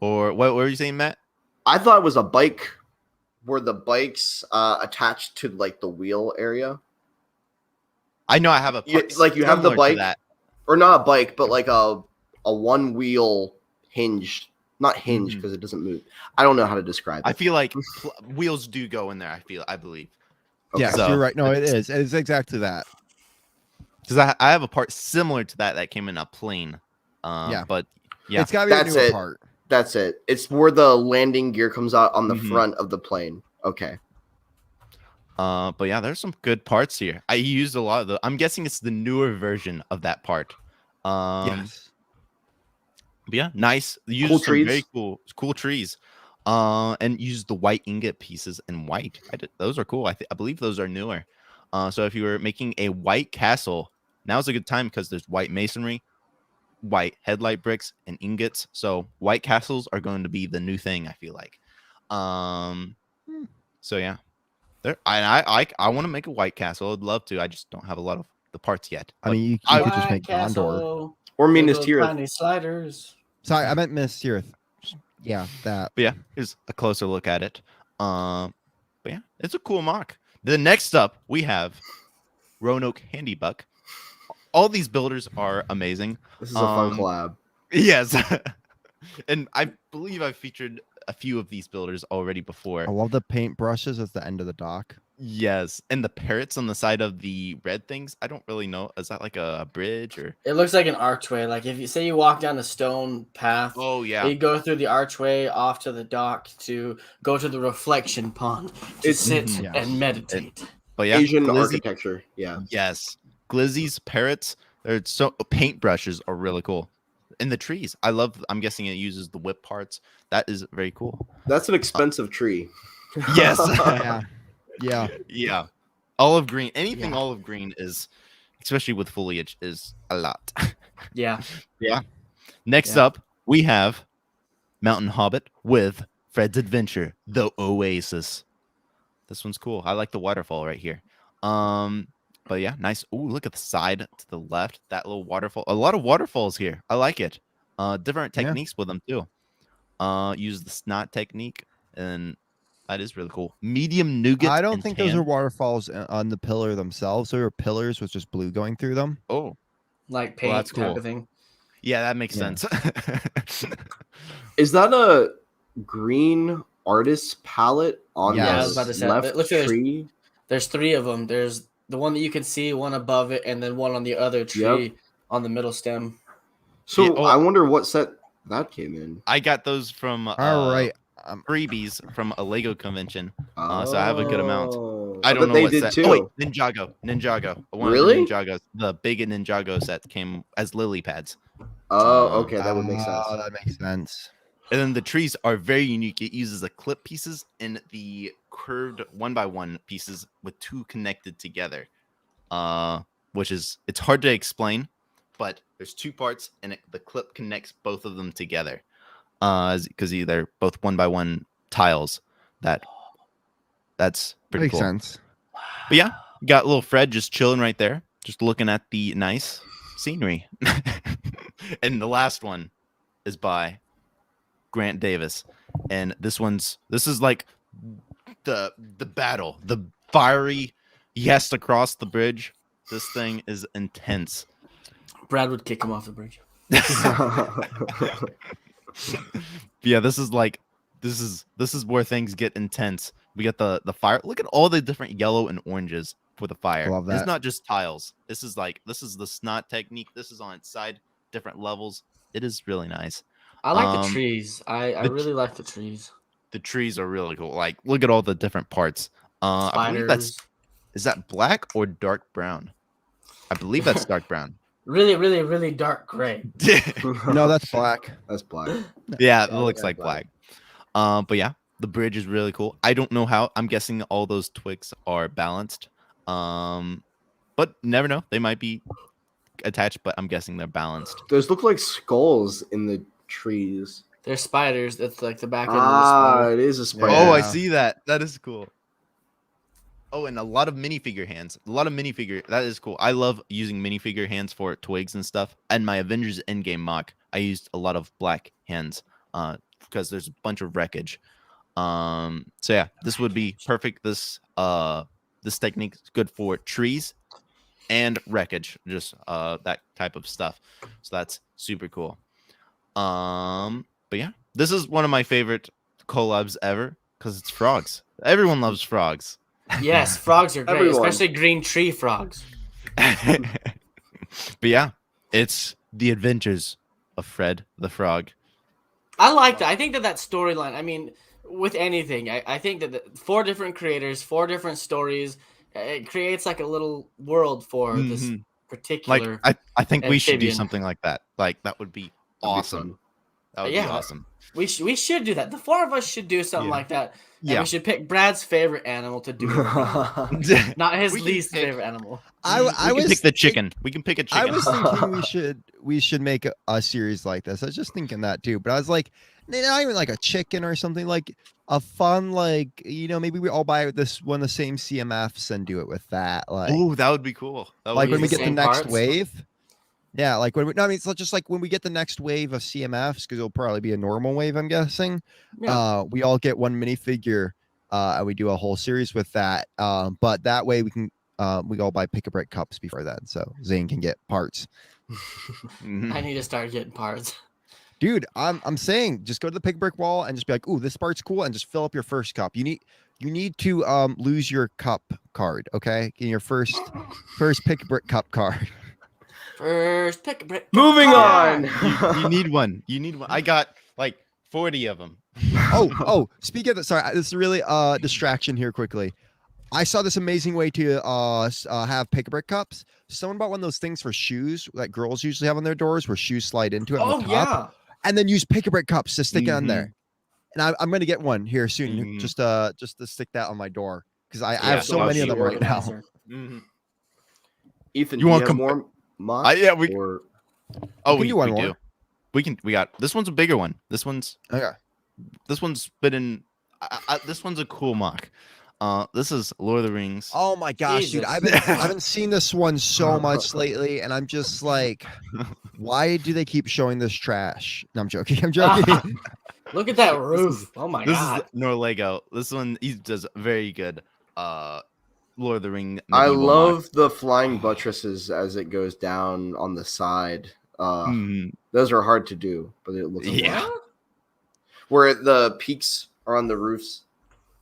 Or what were you saying, Matt? I thought it was a bike where the bike's attached to like the wheel area. I know I have a You part have the similar to bike, that. or not a bike, but like a one wheel hinge, not hinge Mhm. because it doesn't move. I don't know how to describe it. I feel like wheels do go in there. I believe. Okay. Yes, So, you're right. No, it is. It is exactly that. Because I have a part similar to that came in a plane. Yeah. But yeah, It's got to be That's a newer it. part. That's it. It's where the landing gear comes out on the Mhm. front of the plane. Okay. but yeah, there's some good parts here. I used a lot of the. I'm guessing it's the newer version of that part. Yes. But yeah, nice. Use Cool some trees. very cool trees. And use the white ingot pieces in white. Those are cool. I believe those are newer. So if you were making a white castle, now's a good time because there's white masonry, white headlight bricks, and ingots. So white castles are going to be the new thing, I feel like. So yeah. I want to make a white castle. I'd love to. I just don't have a lot of the parts yet. I mean, you I could just White make Gondor. Castle, Or with Minas those Tirith. tiny sliders. Sorry, I meant Minas Tirith. Yeah, that. But yeah, here's a closer look at it. But yeah, it's a cool mock. The next up we have Roanoke Handybuck. All these builders are amazing. This is a fun Um, collab. Yes. And I believe I've featured a few of these builders already before. I love the paint brushes at the end of the dock. Yes. And the parrots on the side of the red things, I don't really know. Is that like a bridge or? It looks like an archway. Like if you say you walk down a stone path, Oh, yeah. you go through the archway off to the dock to go to the reflection pond to It's- sit yes. and meditate. But yeah, Asian Glizzy- architecture. Yeah. Yes. Glizzy's parrots, they're so paintbrushes are really cool. And the trees. I'm guessing it uses the whip parts. That is very cool. That's an expensive tree. Yes. Yeah. Yeah. Yeah. Olive green. Anything Yeah. olive green is, especially with foliage, is a lot. Yeah. Next Yeah. up, we have Mountain Hobbit with Fred's Adventure, the Oasis. This one's cool. I like the waterfall right here. But yeah, nice. Ooh, look at the side to the left. That little waterfall. A lot of waterfalls here. I like it. Different Yeah. techniques with them too. Use the snot technique, and that is really cool. Medium nougat. I don't and think tan. those are waterfalls on the pillar themselves. They were pillars with just blue going through them. Oh, Like paint that's type cool. of thing. Yeah, that makes Yeah. sense. Is that a green artist palette on Yeah, I was the about to say, left look at this. tree? There's 3 of them. There's the one that you can see, one above it, and then one on the other tree on the middle stem. So Yeah, oh, I wonder what set that came in. I got those from All right. freebies from a Lego convention. So I have a good amount. Oh, I don't bet know they what did set. too. Oh wait, Ninjago. One Really? of the Ninjagos, the big Ninjago set came as lily pads. Oh, okay, that would make sense. Oh, that makes sense. And then the trees are very unique. It uses the clip pieces and the curved 1x1 pieces with 2 connected together. Which is, it's hard to explain, but there's 2 parts and the clip connects both of them together. Because they're both 1x1 tiles. That's pretty Makes cool. sense. But yeah, got little Fred just chilling right there, just looking at the nice scenery. And the last one is by Grant Davis, and this is like the battle, the fiery. He has to cross the bridge. This thing is intense. Brad would kick him off the bridge. Yeah, this is where things get intense. We got the fire. Look at all the different yellow and oranges for the fire. Love that. It's not just tiles. This is the snot technique. This is on its side, different levels. It is really nice. I like the trees. I really like the trees. The trees are really cool. Like, look at all the different parts. I believe Spiders. is that black or dark brown? I believe that's dark brown. Really, really, really dark gray. No, that's black. That's black. Yeah, it Yeah, looks yeah, like black. black. But yeah, the bridge is really cool. I don't know how. I'm guessing all those twigs are balanced. But never know. They might be attached, but I'm guessing they're balanced. Those look like skulls in the trees. They're spiders. That's like the back end of the spider. It is a spider. Oh, I Yeah. see that. That is cool. Oh, and a lot of minifigure hands. A lot of minifigure. That is cool. I love using minifigure hands for twigs and stuff. And my Avengers Endgame mock, I used a lot of black hands because there's a bunch of wreckage. So yeah, this would be perfect. This technique is good for trees and wreckage, just that type of stuff. So that's super cool. But yeah, this is one of my favorite collabs ever because it's frogs. Everyone loves frogs. Yes, frogs are great, Everyone. especially green tree frogs. But yeah, it's the adventures of Fred the Frog. I like that. I think that storyline, I mean, with anything, I think that 4 different creators, 4 different stories, it creates like a little world for this Mhm. particular. Like I think we should do amphibian. something like that. Like that would be awesome. That would be Yeah. awesome. We should do that. The 4 of us should do something Yeah. like that. And Yeah. we should pick Brad's favorite animal to do it. Not his We can least pick- favorite animal. I we can was pick the chicken. We can pick a I chicken. was thinking we should make a series like this. I was just thinking that too, but I was like, not even like a chicken or something, like a fun, like, maybe we all buy this one of the same CMFs and do it with that. Like, Oh, that would be cool. That would like be when we use get the the same next parts? wave. Yeah, like when we, no, I mean, it's just like when we get the next wave of CMFs, because it'll probably be a normal wave, I'm guessing. Yeah. We all get one minifigure, and we do a whole series with that. But that way we can we all buy pick-a-brick cups before then, so Zane can get parts. Mhm. I need to start getting parts. Dude, I'm saying just go to the pick-a-brick wall and just be like, ooh, this part's cool, and just fill up your first cup. You need to lose your cup card, okay? In your first pick-a-brick cup card. First pick a brick. Moving on. You need one. You need one. I got like 40 of them. Oh, speaking of that, sorry, this is really distraction here quickly. I saw this amazing way to have pick-a-brick cups. Someone bought one of those things for shoes that girls usually have on their doors where shoes slide into it on Oh the top, yeah. and then use pick-a-brick cups to stick it on Mhm. there. And I'm going to get one here soon, Mhm. just to stick that on my door, because I Yeah, have so I'll many of see them right now. Organizer. Ethan, You do want you have com- more mods? yeah, we- or Oh, We can do one more. do. We got this one's a bigger one. This one's been in. This one's a cool mock. This is Lord of the Rings. Oh my gosh, dude! Jesus. I haven't seen this one so much lately, and I'm just like, why do they keep showing this trash? No, I'm joking. I'm joking. Look at that roof. Oh my This god. is Norlego. This one he does very good. Lord of the Ring. I medieval love mock. the flying buttresses as it goes down on the side Those are hard to do, but it looks Yeah. where the peaks are on the roofs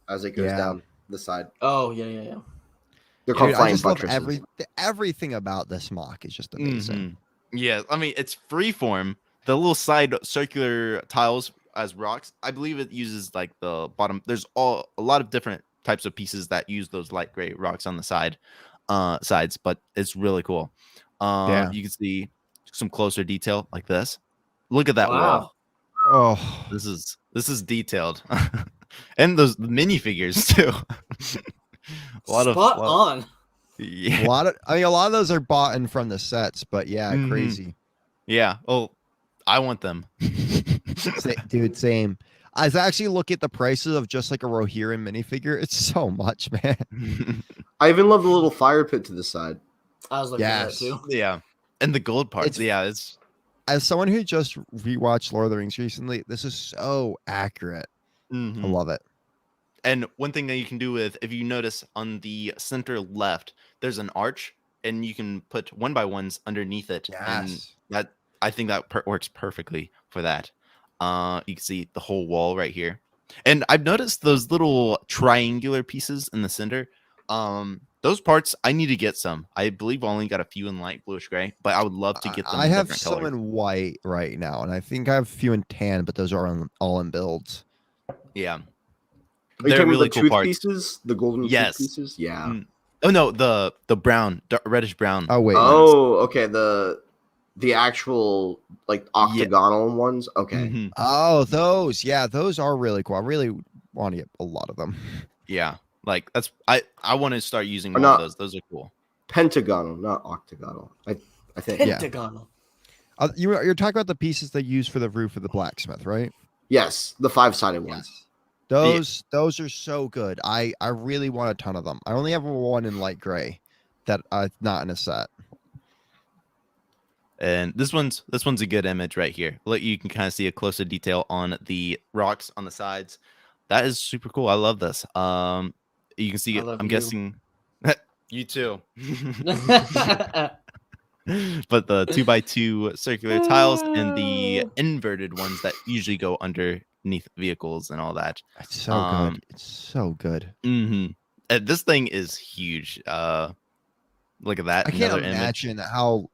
as it goes Yeah. down the side. Oh yeah. They're called Dude, I flying just love buttresses. everything about this mock is just amazing. Yeah, I mean it's freeform. The little side circular tiles as rocks. I believe it uses like the bottom. There's a lot of different types of pieces that use those light gray rocks on the sides, but it's really cool. Yeah. You can see some closer detail like this. Look at that Wow. wall. Oh, This is detailed, and those minifigures too. Spot on. Yeah. a lot of those are bought in from the sets, but yeah, crazy. Yeah. Oh, I want them. Dude, same. I was actually looking at the prices of just like a Rohirrim minifigure. It's so much, man. I even love the little fire pit to the side. I was looking at that Yes. too. Yeah. And the gold parts. It's- It's As someone who just rewatched Lord of the Rings recently, this is so accurate. I love it. And one thing that you can do with, if you notice on the center left, there's an arch, and you can put 1x1s underneath it. And Yes. that I think that works perfectly for that. You can see the whole wall right here. And I've noticed those little triangular pieces in the center. Those parts, I need to get some. I believe I only got a few in light bluish gray, but I would love to get them. I in have different some colors. in white right now, and I think I have a few in tan, but those are all in builds. Yeah. Are you They're talking really about the cool tooth parts. pieces? The golden Yes. tooth pieces? Yeah. Oh no, the brown, reddish brown. Oh wait, Oh, okay. The actual like octagonal ones. Okay. Mhm. oh those, yeah, those are really cool. I really want to get a lot of them. Yeah, like that's I want to start using Or more of not- those. Those are cool. Pentagonal, not octagonal. I think. Yeah. Pentagonal. You're talking about the pieces they use for the roof of the blacksmith, right? Yes, the 5-sided ones. Those are so good. I really want a ton of them. I only have one in light gray that not in a set. And this one's a good image right here. Look, you can kind of see a closer detail on the rocks on the sides. That is super cool. I love this. You can see I it. love I'm you. guessing you too. But the 2x2 circular tiles and the inverted ones that usually go underneath vehicles and all that. It's so good. It's so good. This thing is huge. Look at that. I can't Another image. imagine how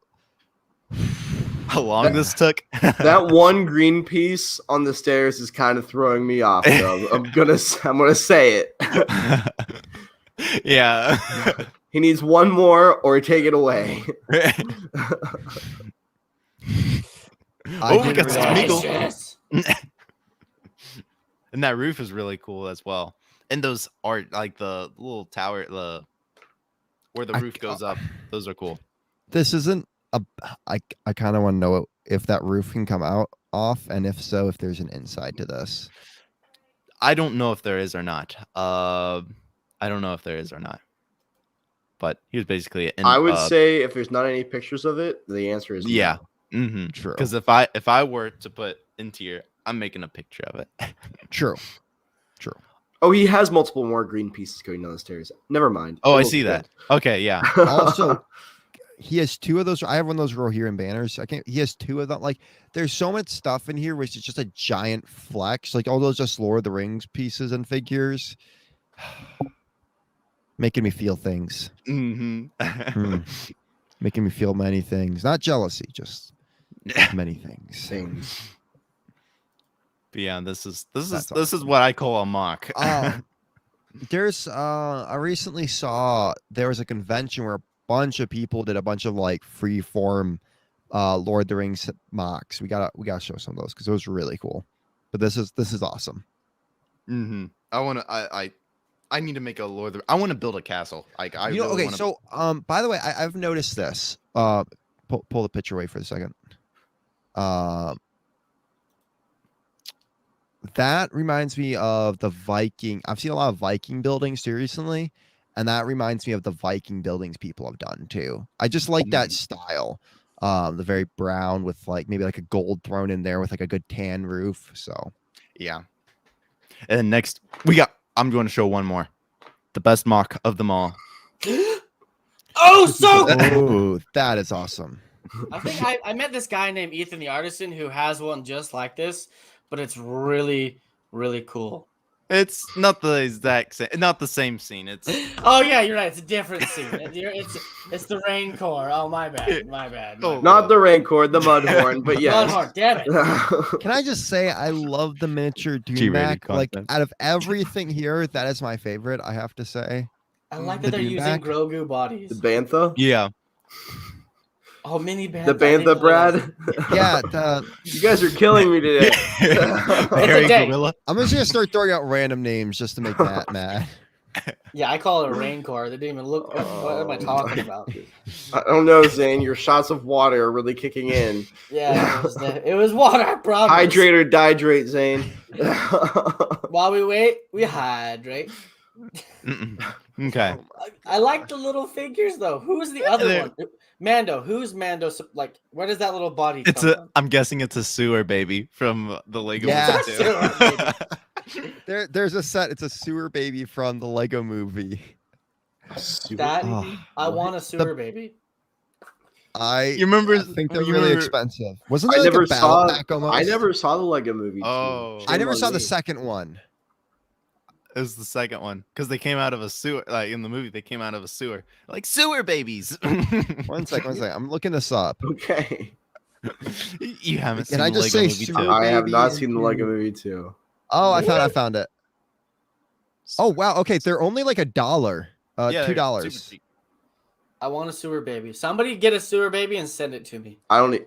How long this took. That one green piece on the stairs is kind of throwing me off. Though. I'm gonna say it. Yeah. He needs one more or take it away. Oh, we got didn't some realize- Smeagol. And that roof is really cool as well. And those are like the little tower, where the roof goes up. Those are cool. This isn't a. I kind of want to know if that roof can come off, and if so, if there's an inside to this. I don't know if there is or not. I don't know if there is or not. But he was basically. I would say if there's not any pictures of it, the answer is yeah. no. True. Because if I were to put interior, I'm making a picture of it. True. Oh, he has multiple more green pieces going down the stairs. Never mind. Oh, I It'll see be that. good. Okay, yeah. Also, he has two of those. I have one of those Rohirrim banners. He has two of them. Like, there's so much stuff in here, which is just a giant flex. Like all those just Lord of the Rings pieces and figures, making me feel things. Making me feel many things. Not jealousy, just many things. But yeah, this is That's what I call a mock. There's I recently saw there was a convention where a bunch of people did a bunch of like free form Lord of the Rings mocks. We gotta show some of those because it was really cool. But this is awesome. I need to make a Lord. I want to build a castle. Like I really okay. wanna... So by the way, I've noticed this. Pull the picture away for a second. That reminds me of the Viking. I've seen a lot of Viking buildings too recently, and that reminds me of the Viking buildings people have done too. I just like that style. The very brown with like maybe like a gold thrown in there with like a good tan roof. So yeah. And next I'm going to show one more. The best mock of them all. Oh, so oh, that is awesome. I think I met this guy named Ethan the Artisan who has one just like this, but it's really, really cool. It's not the exact same, not the same scene. It's Oh yeah, you're right. It's a different scene. It's the rain core. Oh my bad. My bad. Oh. Not the Rancor, the Mudhorn, but yes. Bloodhorn, damn it. Can I just say I love the miniature G-rated Dune Like content. out of everything here, that is my favorite. I have to say. I like The that they're Dune using back? Grogu bodies. The Bantha? yeah. Oh, mini Bantha. The Bantha, Brad? Yeah, You guys are killing me today. Hairy day. gorilla. I'm just gonna start throwing out random names just to make Matt mad. Yeah, I call it a rain core. They didn't even look. What am I talking about? I don't know, Zane. Your shots of water are really kicking in. Yeah, it was water. I promise. Hydrate or dihydrate, Zane. While we wait, we hydrate. Okay. I like the little figures though. Who's the other one? Mando. Who's Mando? Like, where does that little body It's come a. from? I'm guessing it's a sewer baby from the Lego Yeah. movie Sewer too. There's a set. It's a sewer baby from the Lego Movie. That Oh, I want a sewer baby. You remember? I think they're you really remember- expensive. Wasn't I there like never a battle saw. pack almost? I never saw the Lego movie. Oh. Shame I never on saw the me. second one. It was the second one because they came out of a sewer. Like in the movie, they came out of a sewer, like sewer babies. One second. I'm looking this up. Okay. You haven't Can seen I the just Lego say movie sewer too. I have baby not seen the into- Lego movie too. Oh, I found it. Oh wow. Okay, they're only like $1. Yeah, they're $2. super cheap. I want a sewer baby. Somebody get a sewer baby and send it to me. I don't.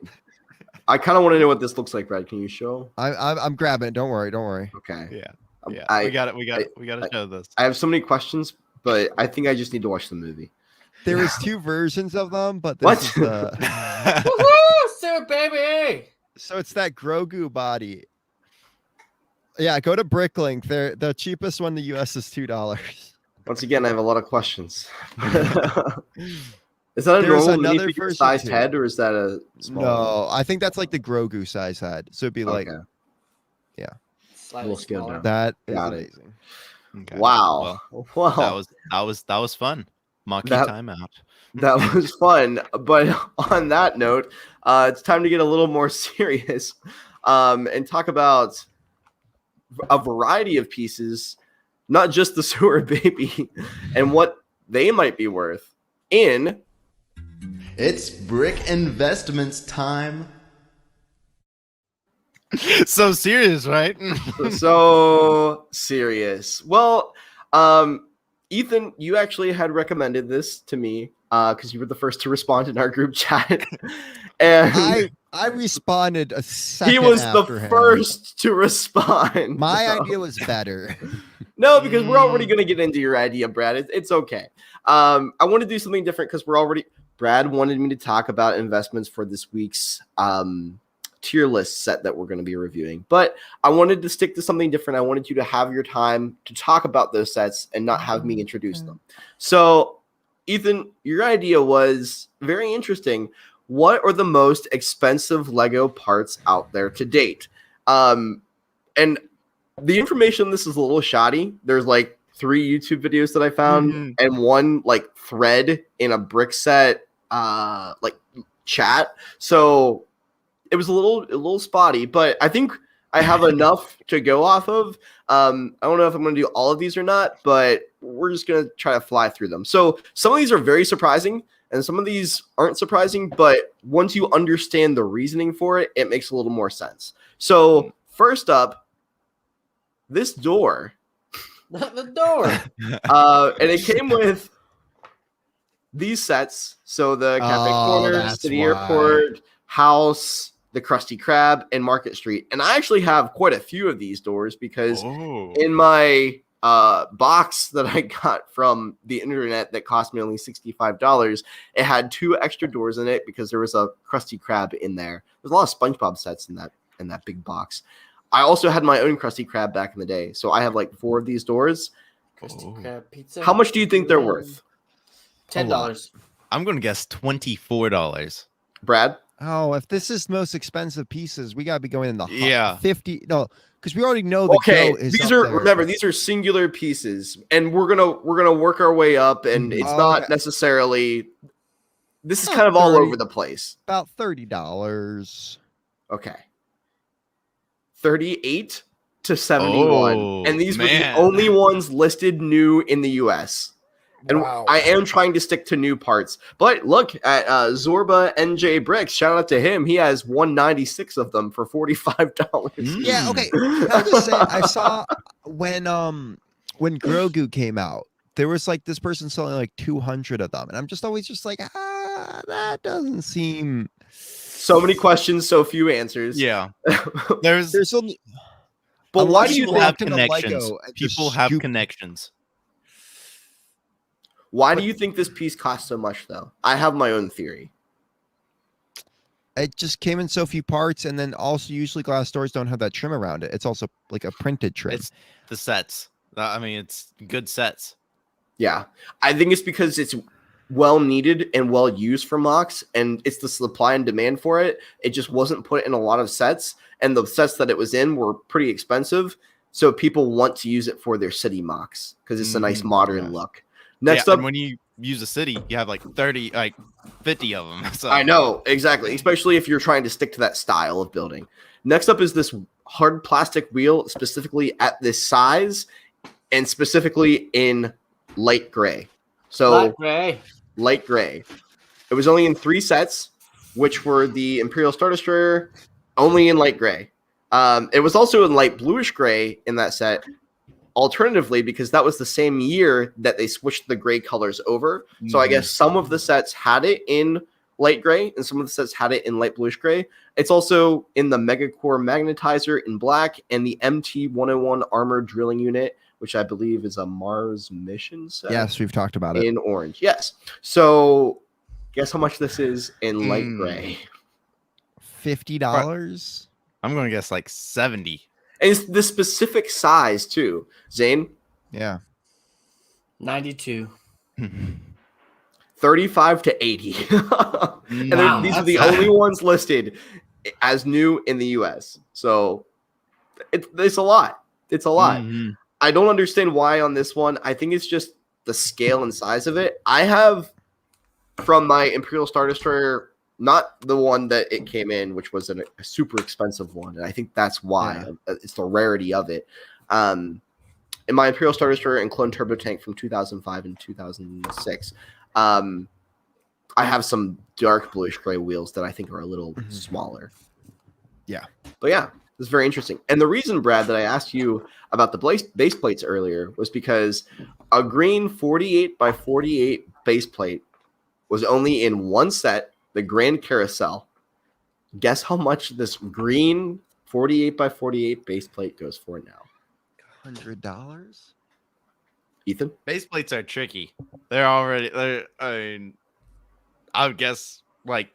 I kind of want to know what this looks like, Brad. Can you show? I'm grabbing it. Don't worry. Okay. Yeah, yeah. I we got it. We got to show this. I have so many questions, but I think I just need to watch the movie. There is 2 versions of them, but this What? is the Woohoo! Sewer baby! so it's that Grogu body. Yeah, go to Bricklink. They're the cheapest one in the US is $2. Once again, I have a lot of questions. Is that a There's normal another minifigure version sized too. head, or is that a small? No, I think that's like the Grogu size head. So it'd be like Okay. Slightly We'll scale smaller. down. that is Got it. amazing. Okay. Wow. Well, that was fun. Monkey That- timeout. That was fun. But on that note, it's time to get a little more serious and talk about a variety of pieces, not just the sewer baby, and what they might be worth in. It's Brick Investments time. So serious, right? So serious. Well, Ethan, you actually had recommended this to me because you were the first to respond in our group chat. And I responded a second. he was the after him. first to respond. My idea was better. No, because we're already going to get into your idea, Brad. It's okay. I want to do something different because Brad wanted me to talk about investments for this week's tier list set that we're going to be reviewing. But I wanted to stick to something different. I wanted you to have your time to talk about those sets and not have me introduce them. So, Ethan, your idea was very interesting. What are the most expensive Lego parts out there to date? And the information on this is a little shoddy. There's like 3 YouTube videos that I found and one like thread in a brick set like chat. So it was a little spotty, but I think I have enough to go off of. I don't know if I'm going to do all of these or not, but we're just going to try to fly through them. So some of these are very surprising and some of these aren't surprising, but once you understand the reasoning for it, it makes a little more sense. So first up, this door. The door. And it came with these sets. So the Cafe Corner, that's City why. Airport, House, the Krusty Krab, and Market Street. And I actually have quite a few of these doors because in my box that I got from the internet that cost me only $65, it had 2 extra doors in it because there was a Krusty Krab in there. There's a lot of SpongeBob sets in that big box. I also had my own Krusty Krab back in the day, so I have like 4 of these doors. Krusty Krab pizza. How much do you think they're worth, $10. I'm gonna guess $24. Brad? Oh, if this is most expensive pieces, we gotta be going in the Yeah. 50. No, because we already know the Okay, goat is these up are there. remember these are singular pieces, and we're gonna work our way up, and it's Oh, not okay. necessarily This is kind of all 30 over the place. About $30. Okay. 38 to 71. Oh, And these were the man. only ones listed new in the US. And I am trying to stick to new parts. But look at Zorba NJ Bricks. Shout out to him. He has 196 of them for $45. Yeah, okay. Can I just say, I saw when Grogu came out, there was like this person selling like 200 of them. And I'm just always just like, that doesn't seem... So many questions, so few answers. Yeah. There's only... But why do you People have walk into Lego connections? and just People have scoop- connections. Why do you think this piece costs so much, though? I have my own theory. It just came in so few parts, and then also usually glass doors don't have that trim around it. It's also like a printed trim. It's the sets. I mean, it's good sets. Yeah. I think it's because it's well needed and well used for MOCs, and it's the supply and demand for it. It just wasn't put in a lot of sets, and the sets that it was in were pretty expensive, so people want to use it for their city MOCs because it's a nice modern look. Next up, and when you use a city, you have like 50 of them. So. I know, exactly, especially if you're trying to stick to that style of building. Next up is this hard plastic wheel, specifically at this size, and specifically in light gray. So light gray. It was only in 3 sets, which were the Imperial Star Destroyer, only in light gray. It was also in light bluish gray in that set. Alternatively, because that was the same year that they switched the gray colors over. So I guess some of the sets had it in light gray and some of the sets had it in light bluish gray. It's also in the Megacore Magnetizer in black and the MT-101 Armored Drilling Unit, which I believe is a Mars mission set. Yes, we've talked about it. In orange, yes. So guess how much this is in light gray? $50? I'm going to guess like 70. And it's the specific size, too. Zane? Yeah. 92. 35 to 80. And these are the only ones listed as new in the US. So it's a lot. It's a lot. Mm-hmm. I don't understand why on this one. I think it's just the scale and size of it. I have from my Imperial Star Destroyer, not the one that it came in, which was a super expensive one. And I think that's why it's the rarity of it. In my Imperial Star Destroyer and Clone Turbo Tank from 2005 and 2006, I have some dark bluish gray wheels that I think are a little smaller. Yeah. But yeah, it's very interesting. And the reason, Brad, that I asked you about the base plates earlier was because a green 48 by 48 base plate was only in one set, the Grand Carousel. Guess how much this green 48 by 48 base plate goes for now? $100? Ethan? Base plates are tricky. I would guess like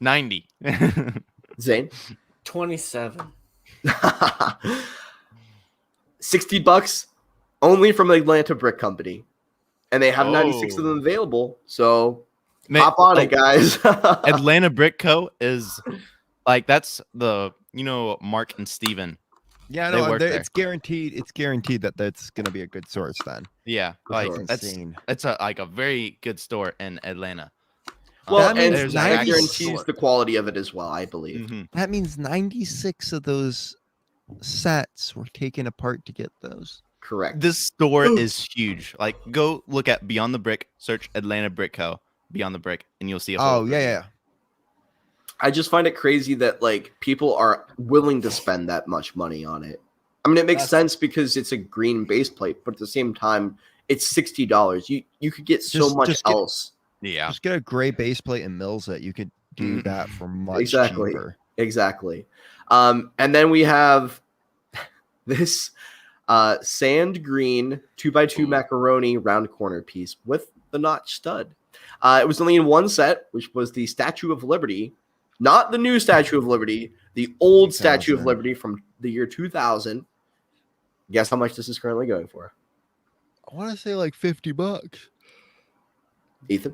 90. Zane? 27. $60 only from the Atlanta Brick Company. And they have 96 of them available. So hop on it, guys. Atlanta Brick Co. is like, that's the, Mark and Steven. Yeah, They no, work there. it's guaranteed. It's guaranteed that that's going to be a good source then. Yeah, like sure. that's Insane. it's a very good store in Atlanta. Well, That and means that 90 guarantees the quality of it as well, I believe. Mhm. That means 96 of those sets were taken apart to get those. Correct. This store is huge. Like, go look at Beyond the Brick, search Atlanta Brick Co. Beyond the Brick, and you'll see a Oh, whole yeah. I just find it crazy that people are willing to spend that much money on it. I mean, it makes sense because it's a green base plate, but at the same time, it's $60. You could get so much else. Yeah. Just get a gray base plate and mills it. You could do that for much Exactly. cheaper. Exactly. And then we have this sand green 2x2 macaroni round corner piece with the notch stud. It was only in one set, which was the Statue of Liberty. Not the new Statue of Liberty, the old Statue of Liberty from the year 2000. Guess how much this is currently going for? I want to say like $50. Ethan?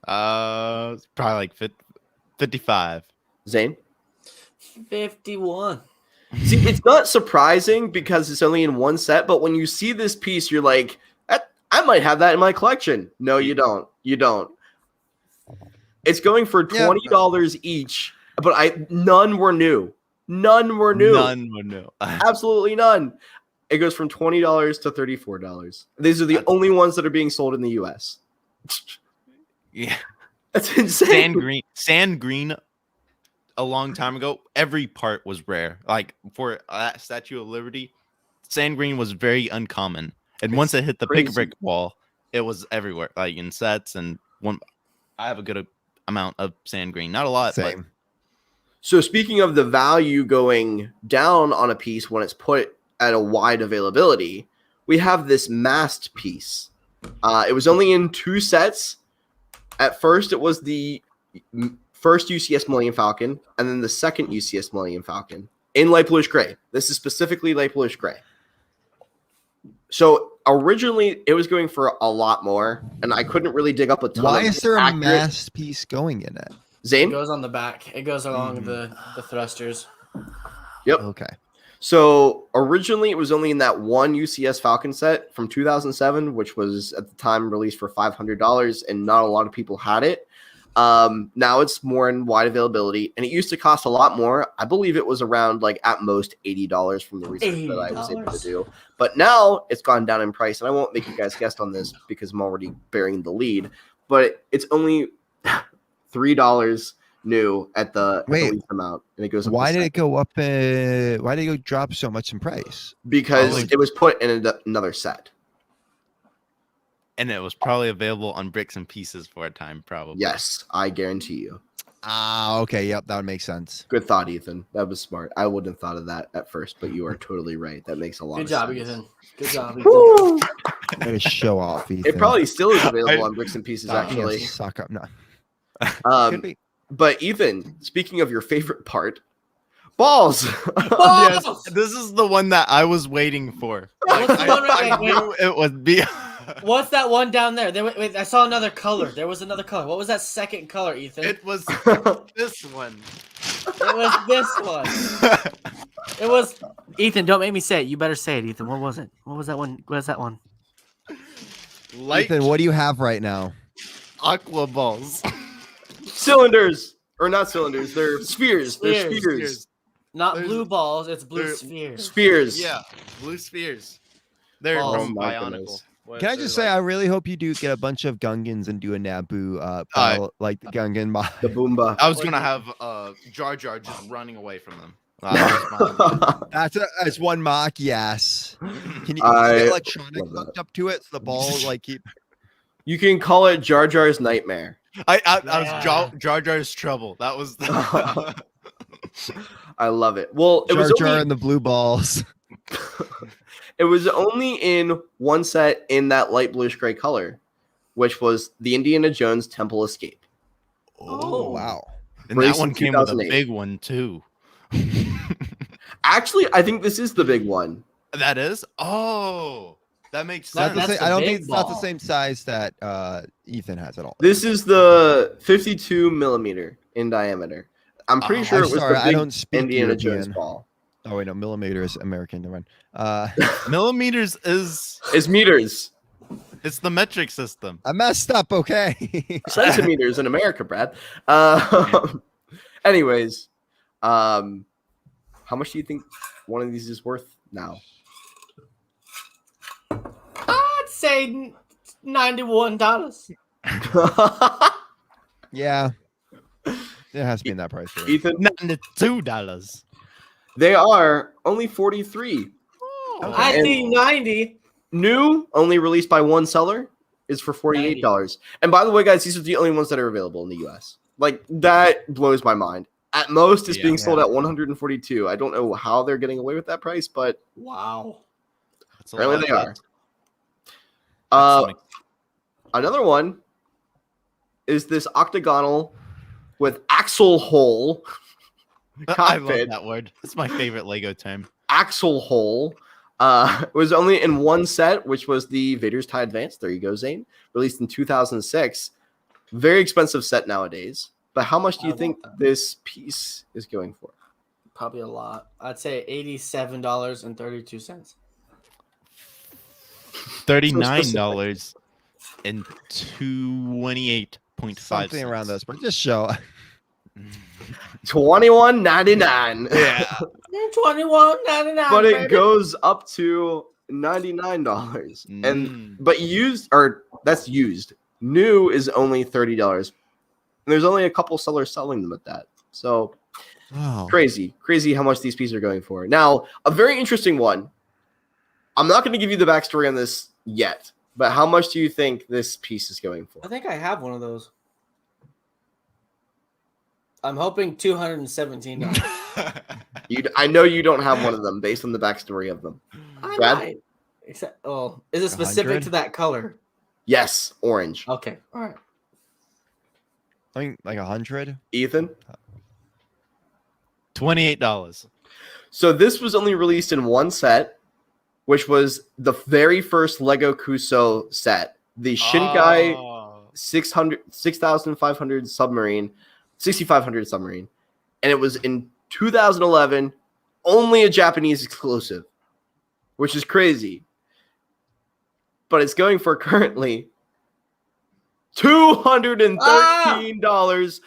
It's probably like 55. Zane? 51. See, it's not surprising because it's only in one set, but when you see this piece, you're like, I might have that in my collection. No, you don't. You don't. It's going for $20 each, but none were new. None were new. None were new. Absolutely none. It goes from $20 to $34. These are the only ones that are being sold in the US. Yeah. That's insane. Sand green a long time ago, every part was rare. Like for that Statue of Liberty, sand green was very uncommon. And once it hit the pick brick wall, it was everywhere. Like in sets and I have a good amount of sand green. Not a lot. Same. But so speaking of the value going down on a piece when it's put at a wide availability, we have this masked piece. It was only in 2 sets. At first, it was the first UCS Millennium Falcon, and then the second UCS Millennium Falcon in light bluish gray. This is specifically light bluish gray. So originally, it was going for a lot more, and I couldn't really dig up a ton. Why is there a masked piece going in it? Zane? It goes on the back. It goes along the thrusters. Yep. Okay. So originally it was only in that one UCS Falcon set from 2007, which was at the time released for $500, and not a lot of people had it. Now it's more in wide availability, and it used to cost a lot more. I believe it was around like at most $80 from the research that I was able to do. But now it's gone down in price, and I won't make you guys guess on this because I'm already bearing the lead. But it's only $3 new at the least amount, and it goes up. Why did it go up? Why did it go drop so much in price? Because it was put in another set, and it was probably available on bricks and pieces for a time. Probably. Yes, I guarantee you. Okay. Yep, that would make sense. Good thought, Ethan. That was smart. I wouldn't have thought of that at first, but you are totally right. That makes a lot of sense. Good job, Ethan. Good job, Ethan. Way to show off, Ethan. It probably still is available on bricks and pieces, actually. Suck up. No. Could be. But Ethan, speaking of your favorite part, balls. Yes, this is the one that I was waiting for. Like, What's the one I knew it would be. What's that one down there? Wait, I saw another color. There was another color. What was that second color, Ethan? It was this one. It was this one. It was. Ethan, don't make me say it. You better say it, Ethan. What was it? What was that one? What is that one? Ethan, what do you have right now? Aqua balls. Cylinders, or not cylinders, they're spheres. They're spheres. Not blue balls, it's blue spheres. Spheres. Yeah, blue spheres. They're bionicle. Can I just say, I really hope you do get a bunch of Gungans and do a Naboo battle, like the Gungan. The Boomba. I was going to have Jar Jar just running away from them. That's one mock, yes. Can you get electronic hooked up to it so the ball like keep... You can call it Jar Jar's Nightmare. I was Jar Jar's Trouble. That was the... I love it. Well, it Jar was Jar and the blue balls. It was only in one set in that light bluish gray color, which was the Indiana Jones Temple Escape. Oh wow. And that one came with a big one too. Actually, I think this is the big one. That is? Oh, that makes sense. I don't think it's not the same size that Ethan has at all. This is the 52 millimeter in diameter. I'm pretty sure it was the big Indiana Jones ball. Oh wait, no, millimeter is American. Never mind. Millimeters is meters. It's the metric system. I messed up. Okay. Centimeters in America, Brad. Anyways, how much do you think one of these is worth now? I'd say $91. Yeah. It has to be in that price range. Ethan, $92. They are only 43. I see 90. New, only released by one seller, is for $48. And by the way, guys, these are the only ones that are available in the US. Like, that blows my mind. At most, it's being sold at $142. I don't know how they're getting away with that price, but wow, apparently they are. Another one is this octagonal with axle hole. I love that word. It's my favorite Lego term. Axle hole. It was only in one set, which was the Vader's TIE Advance. There you go, Zane. Released in 2006. Very expensive set nowadays. But how much do you think this piece is going for? Probably a lot. I'd say $87.32. $39.28. 0.5 something around cents. this, but just show. $21.99. Yeah. $21.99. But it baby. goes up to $99. And but that's used. New is only $30. And there's only a couple sellers selling them at that. So Wow. crazy how much these pieces are going for. Now, a very interesting one. I'm not going to give you the backstory on this yet, but how much do you think this piece is going for? I think I have one of those. I'm hoping $217. I know you don't have one of them based on the backstory of them. I Brad? might. Except, is it specific 100? to that color? Yes, orange. Okay, all right. I think like 100. Ethan? $28. So this was only released in one set, which was the very first Lego Kuso set. The Shinkai 6500 submarine. And it was in 2011, only a Japanese exclusive, which is crazy. But it's going for currently $213.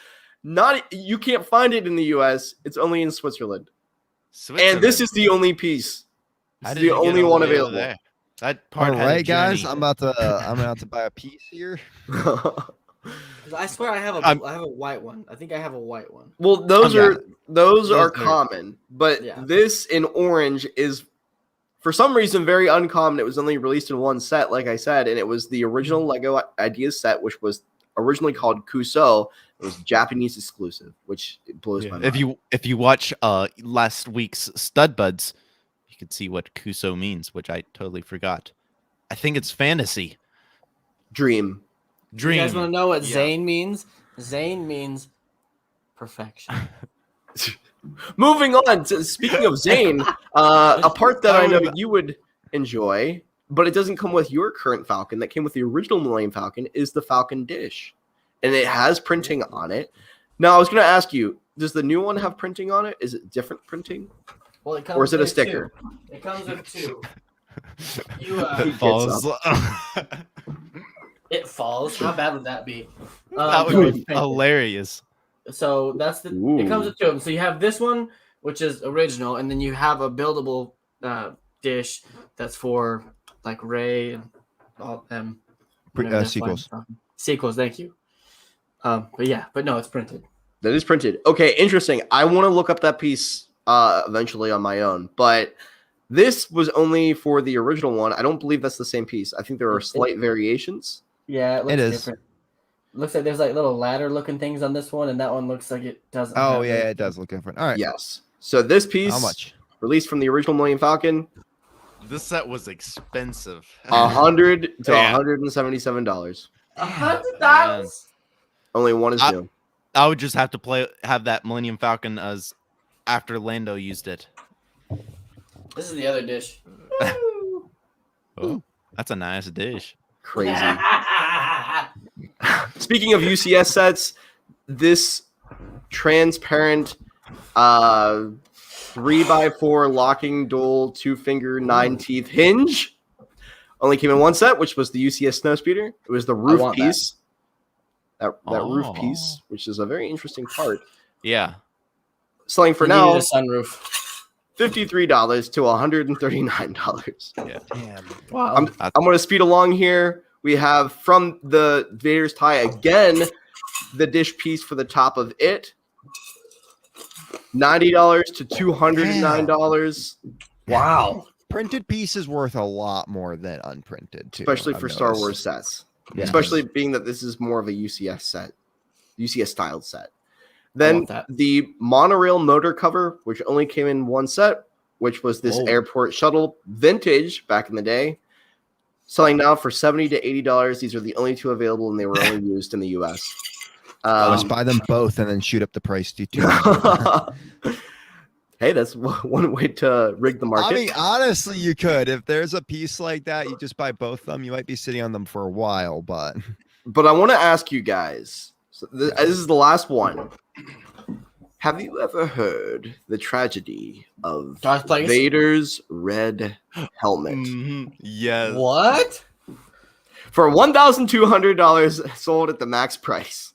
You can't find it in the US. It's only in Switzerland. And this is the only piece. It's the only one available. There? That All part had a right, guys, journey. I'm about to buy a piece here. I swear I have a white one. I think I have a white one. Well, those Yeah. are common, but Yeah. this in orange is for some reason very uncommon. It was only released in one set, like I said, and it was the original Lego Ideas set, which was originally called Kuso. It was Japanese exclusive, which blows my mind. If you watch last week's Stud Buds, you could see what Kuso means, which I totally forgot. I think it's fantasy. Dream. You guys want to know what Zane means? Zane means perfection. Moving on to speaking of Zane, a part that I know you would enjoy, but it doesn't come with your current Falcon. That came with the original Millennium Falcon is the Falcon Dish, and it has printing on it. Now I was going to ask you, does the new one have printing on it? Is it different printing, Well, it comes or is it a with sticker? two. It comes with two. It falls. It falls. How bad would that be? That would be hilarious. So that's the. Ooh. It comes with two of them. So you have this one, which is original, and then you have a buildable dish that's for like Ray and all them. Sequels. Sequels. Thank you. But no, it's printed. That is printed. Okay, interesting. I want to look up that piece eventually on my own, but this was only for the original one. I don't believe that's the same piece. I think there are slight variations. Yeah, it looks is. different. Looks like there's like little ladder looking things on this one, and that one looks like it doesn't. Oh have yeah, it does look different. All right. Yes. So this piece, How much? released from the original Millennium Falcon, This set was expensive. $100 to Yeah. $177. $100. Only one is new. I would just have to have that Millennium Falcon as after Lando used it. This is the other dish. Oh, that's a nice dish. Crazy. Speaking of UCS sets, this transparent 3x4 locking dual 2-finger 9-teeth hinge only came in one set, which was the UCS Snow Speeder. It was the roof want piece. That roof Oh. piece, which is a very interesting part. Yeah. Selling for You now needed a sunroof. $53 to $139. Yeah. Damn. Wow. I'm going to speed along here. We have from the Vader's tie again, the dish piece for the top of it. $90 to $209. Wow. Printed piece is worth a lot more than unprinted too. Especially I've for Star noticed. Wars sets. Yeah. Especially being that this is more of a UCS set. UCS styled set. I Then want that. the monorail motor cover, which only came in one set, which was this Whoa. airport shuttle vintage back in the day. Selling now for $70 to $80. These are the only two available, and they were only used in the US. Just buy them both and then shoot up the price to two. Hey, that's one way to rig the market. I mean, honestly, you could. If there's a piece like that, you just buy both of them. You might be sitting on them for a while, but But I want to ask you guys. So this is the last one. Have you ever heard the tragedy of Darth Plagueis? Vader's red helmet? Mhm. Yes. What? for $1,200 sold at the max price.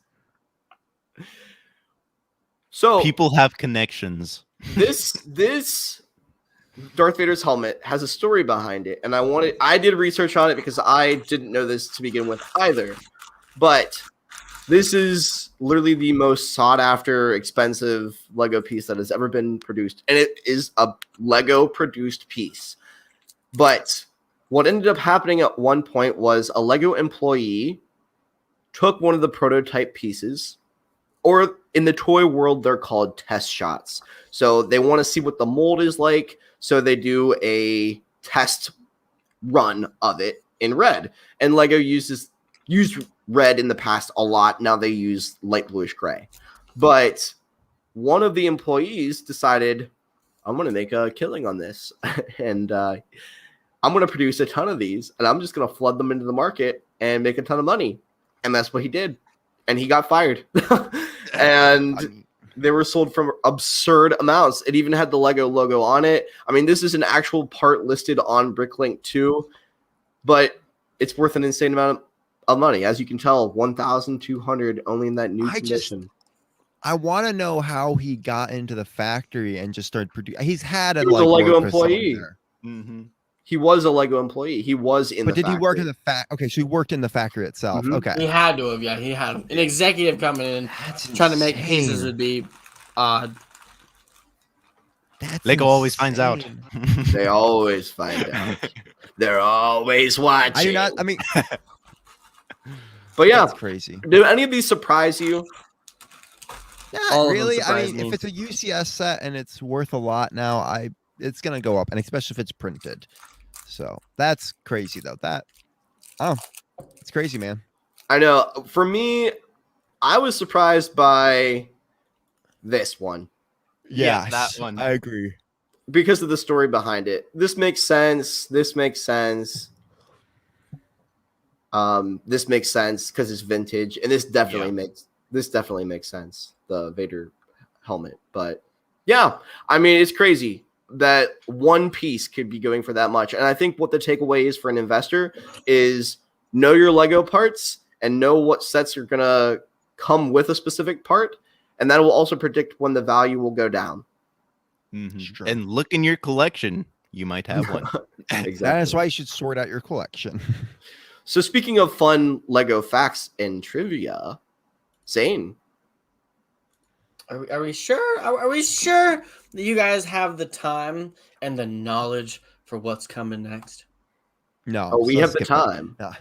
So People have connections. this Darth Vader's helmet has a story behind it, and I did research on it because I didn't know this to begin with either. But this is literally the most sought after, expensive Lego piece that has ever been produced, and it is a Lego produced piece. But what ended up happening at one point was a Lego employee took one of the prototype pieces, or in the toy world, they're called test shots. So they want to see what the mold is like. So they do a test run of it in red. And Lego used red in the past a lot. Now they use light bluish gray. But one of the employees decided, I'm going to make a killing on this. And I'm going to produce a ton of these. And I'm just going to flood them into the market and make a ton of money. And that's what he did. And he got fired. And they were sold for absurd amounts. It even had the Lego logo on it. I mean, this is an actual part listed on Bricklink too, but it's worth an insane amount of money. As you can tell, $1,200 only in that new condition. I want to know how he got into the factory and just started producing. He's had He was a Lego employee. Mm-hmm. He was a Lego employee. He was in the factory. But did he work in the Okay, so he worked in the factory itself. Mhm. Okay. He had to have, yeah. He had an executive coming in trying to make pieces would be odd. That's Lego always finds out. insane. They always find out. They're always watching. I do not. I mean, But yeah, that's crazy. do any of these surprise you? Yeah, All of them really. I surprise mean, me. if it's a UCS set and it's worth a lot now, it's gonna go up, and especially if it's printed. So that's crazy, though. It's crazy, man. I know. For me, I was surprised by this one Yeah, that one. I agree. because of the story behind it. This makes sense. This makes sense. This makes sense because it's vintage, and this definitely makes sense. The Vader helmet, but yeah, I mean, it's crazy that one piece could be going for that much. And I think what the takeaway is for an investor is know your Lego parts and know what sets are gonna come with a specific part, and that will also predict when the value will go down. Mhm. Sure. And look in your collection. You might have one. Exactly. That is why you should sort out your collection. So speaking of fun Lego facts and trivia, Zane, Are we sure? Are we sure that you guys have the time and the knowledge for what's coming next? No, we so have the skip it. time. No.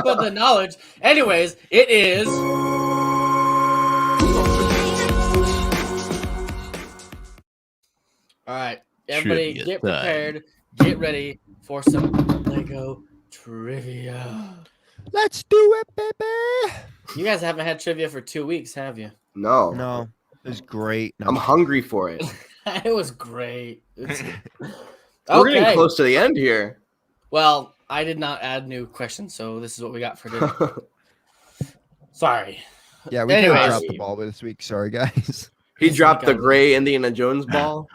But the knowledge. Anyways, it is. All right, everybody, Trivia get time. prepared. Get ready for some Lego trivia. Let's do it, baby. You guys haven't had trivia for 2 weeks, have you? No, No, it was great. No, I'm hungry for it. It was great. We're getting close to the end here. Well, I did not add new questions, so this is what we got for today. Sorry. yeah, we Anyways. dropped the ball this week. Sorry, guys. He This dropped the weekend. gray Indiana Jones ball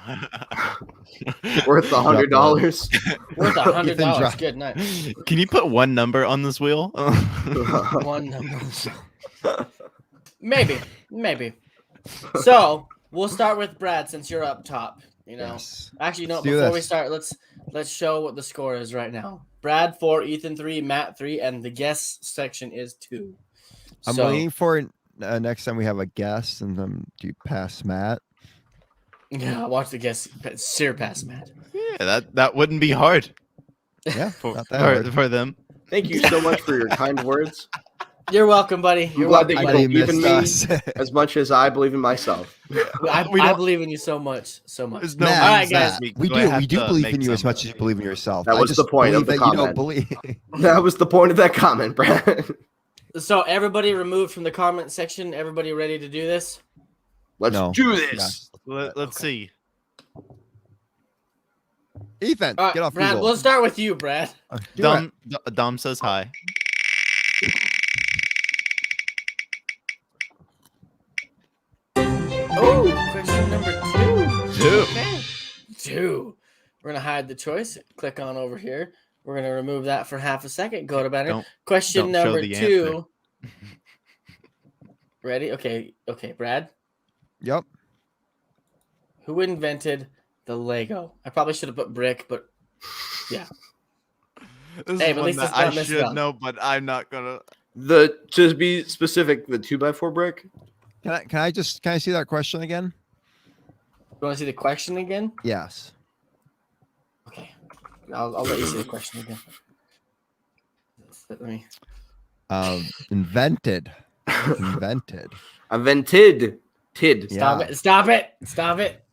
worth $100. Worth Ethan $100. dropped- Good night. Can you put one number on this wheel? One number. Maybe. So we'll start with Brad since you're up top. You know, Yes. actually, no. Let's do Before we this. start, let's show what the score is right now. Brad 4, Ethan 3, Matt 3, and the guest section is 2. I'm So, waiting for next time we have a guest, and then do you pass Matt? Yeah, watch the guest sear past Matt. Yeah, that wouldn't be hard Yeah, for, not that hard. for them. Thank you so much for your kind words. You're welcome, buddy. I'm You're glad welcome, that I you know buddy. you believe in missed me us. as much as I believe in myself. I We don't- believe in you so much. There's no Matt, All right, guys. Matt, we so I have do to believe make in you as some- much as you believe in yourself. That I was just the point of believe the that you don't comment. believe. That was the point of that comment, Brad. So everybody removed from the comment section. Everybody ready to do this? Let's No. do this. Yeah. Let's see. Ethan, All right, get off Brad. Google. We'll start with you, Brad. Do it. Dom says hi. Oh, question number 2. Two. Okay. 2. We're gonna hide the choice. Click on over here. We're gonna remove that for half a second. Go to Banner. Don't- Question don't show number the 2. Ready? Okay, Brad. Yep. Who invented the Lego? I probably should have put brick, but yeah. This Hey, is but at one least that it's not I messed should up. know, but I'm not gonna. To be specific, the 2x4 brick. Can I see that question again? You want to see the question again? Yes. Okay, I'll let you see the question again. Let me. Invented. Invented. Tid. Stop it! Stop it! Stop it!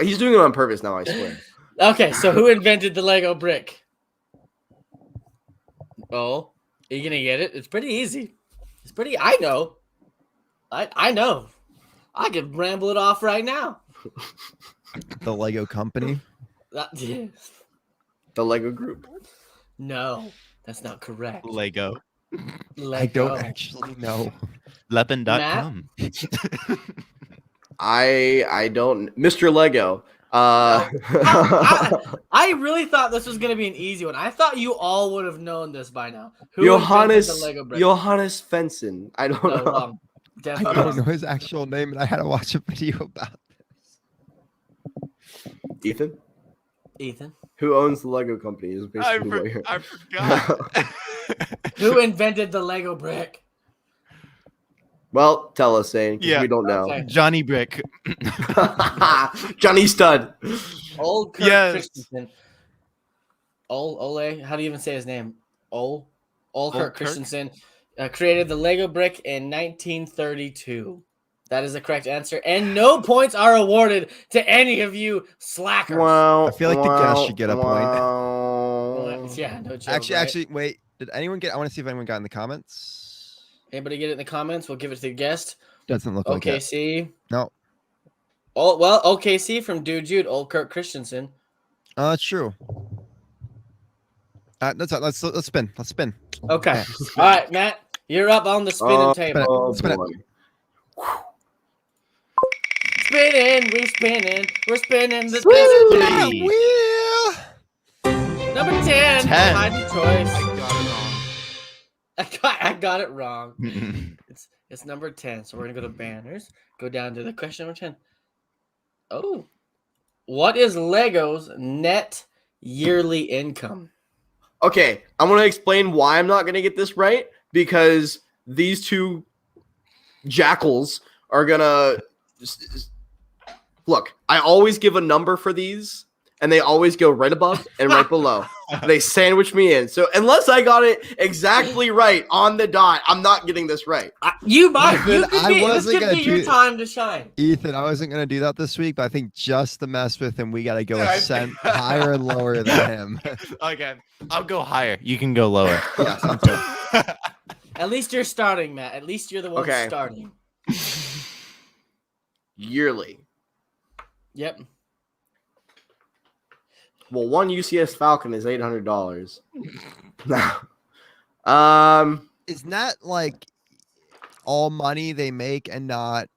He's doing it on purpose now, I swear. Okay, so who invented the Lego brick? Oh, are you gonna get it? It's pretty easy. It's pretty. I know. I know. I could ramble it off right now. The Lego company. The Lego group. No, that's not correct. Lego. I don't actually know. Lepin.com. I don't. Mr. Lego. I really thought this was gonna be an easy one. I thought you all would have known this by now. Who invented the Lego brick? Johannes Fenson. I don't know. Wrong. I Definitely don't wrong. know his actual name, and I had to watch a video about Ethan. Ethan. Who owns the Lego company is basically what you're. I forgot. Who invented the Lego brick? Well, tell us, Zane, 'cause Yeah. we don't know. Okay. Johnny Brick. Johnny Stud. Old Kurt Yes. Christensen. Ole, how do you even say his name? Kurt Kirk? Christensen created the Lego brick in 1932. That is the correct answer, and no points are awarded to any of you slackers. Wow. I feel like the guest should get a point. point. Yeah, no joke. Actually, wait. Did anyone get? I want to see if anyone got in the comments. Anybody get it in the comments? We'll give it to the guest. Doesn't look like it. OKC. No. Oh well, OKC from Dude Jude, old Kurt Christensen. It's true. Let's spin. Let's spin. Okay. All right, Matt, you're up on the spinning table. Oh, Spin it. boy. Spinning, we're spinning the Woo! spinning wheel. Number 10. 10. Hiding choice. I got I got it wrong. it wrong. It's number 10. So we're gonna go to banners. Go down to the question number 10. Oh. What is Lego's net yearly income? Okay, I'm going to explain why I'm not going to get this right, because these two jackals are going to... Look, I always give a number for these, and they always go right above and right below. They sandwich me in. So unless I got it exactly right on the dot, I'm not getting this right. You might. Ethan, This could be your time to shine. Ethan, I wasn't gonna do that this week, but I think just to mess with him, we gotta go a Alright. cent higher and lower than him. Okay, I'll go higher. You can go lower. Yeah, sounds good. At least you're starting, Matt. At least you're the one Okay. starting. Yearly. Yep. Well, one UCS Falcon is $800. Isn't that like all money they make and not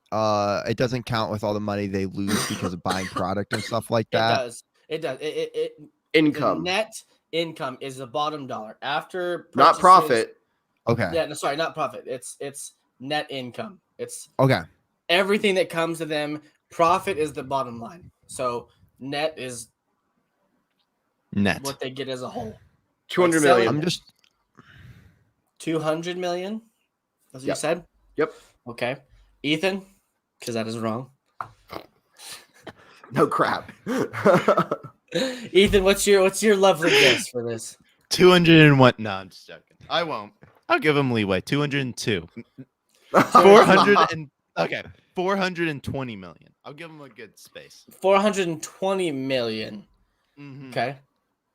it doesn't count with all the money they lose because of buying product and stuff like that? It does. The Income. net income is the bottom dollar after Not purchases- profit. Okay. Yeah, no, sorry, not profit. It's net income. It's Okay. everything that comes to them. Profit is the bottom line. So net is Net. what they get as a whole. 200 Like million. I'm just 200 million. That's what you Yep. said. Yep. Okay, Ethan, because that is wrong. No crap. Ethan, what's your lovely guess for this? 201. No, I'm just joking. I won't. I'll give him leeway. 202. 400 and okay. 420 million. I'll give him a good space. 420 million. Mhm. Okay,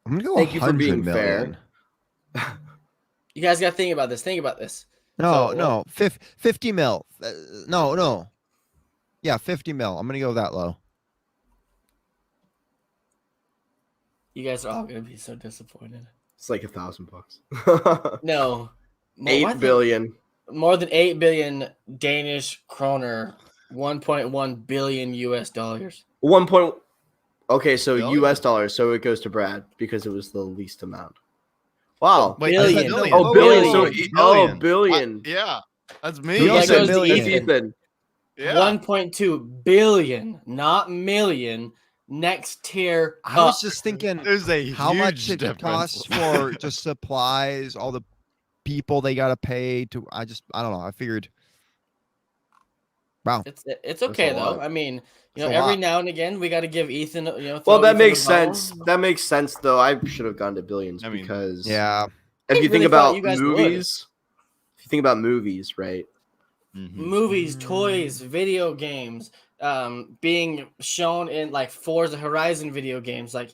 I'm gonna go. Thank you for 100 being million. fair. you guys got to think about this. Think about this. No, So, no, 50 mil. No. Yeah, 50 mil. I'm gonna go that low. You guys are all gonna be so disappointed. It's like $1,000. No, I 8 think billion. more than 8 billion Danish kroner, 1.1 billion US dollars. 1 point. Okay, so Billion? US dollars. So it goes to Brad because it was the least amount. Wow. Wait, Billion. that's Oh, billion. So, Billion. billion. Yeah, that's me. Who else That said goes to billion? Ethan. Yeah. 1.2 billion, not million. Next tier. I was up. just thinking There's a how much huge it difference. costs for just supplies, all the people they gotta pay to. I don't know. I figured. Wow. It's okay a though. lot. I mean, It's a every lot. now and again we got to give Ethan. Well, throw that Ethan makes a bone. sense. That makes sense, though. I should have gone to billions I mean, because Yeah. if I you think really thought about you guys would. movies, if you think about movies, right? Mhm. Movies, toys, video games, being shown in like Forza Horizon video games, like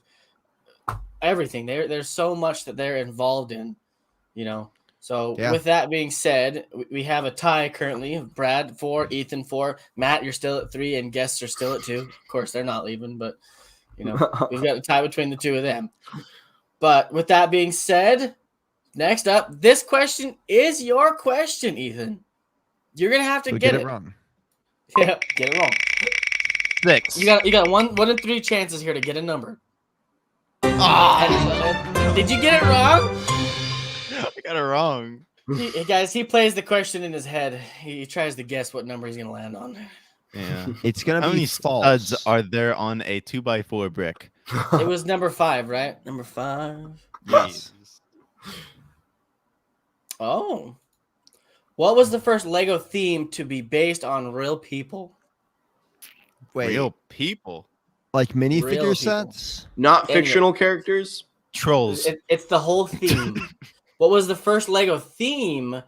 everything. There's so much that they're involved in, So Yeah. with that being said, we have a tie currently. Brad 4, Ethan 4, Matt, you're still at 3, and guests are still at 2. Of course, they're not leaving, but we've got a tie between the two of them. But with that being said, next up, this question is your question, Ethan. You're gonna have to So get it it. wrong. Yeah, get it wrong. 6. You got one in 3 chances here to get a number. Did you get it wrong? I got it wrong. Hey guys, he plays the question in his head. He tries to guess what number he's gonna land on. Yeah. It's gonna How be many false. studs are there on a 2x4 brick? It was number 5, right? Number 5. Yes. Oh. What was the first Lego theme to be based on real people? Wait, Real people. like Real minifigure people. sets? Not Anyway. fictional characters. Trolls. It's the whole theme. What was the first Lego theme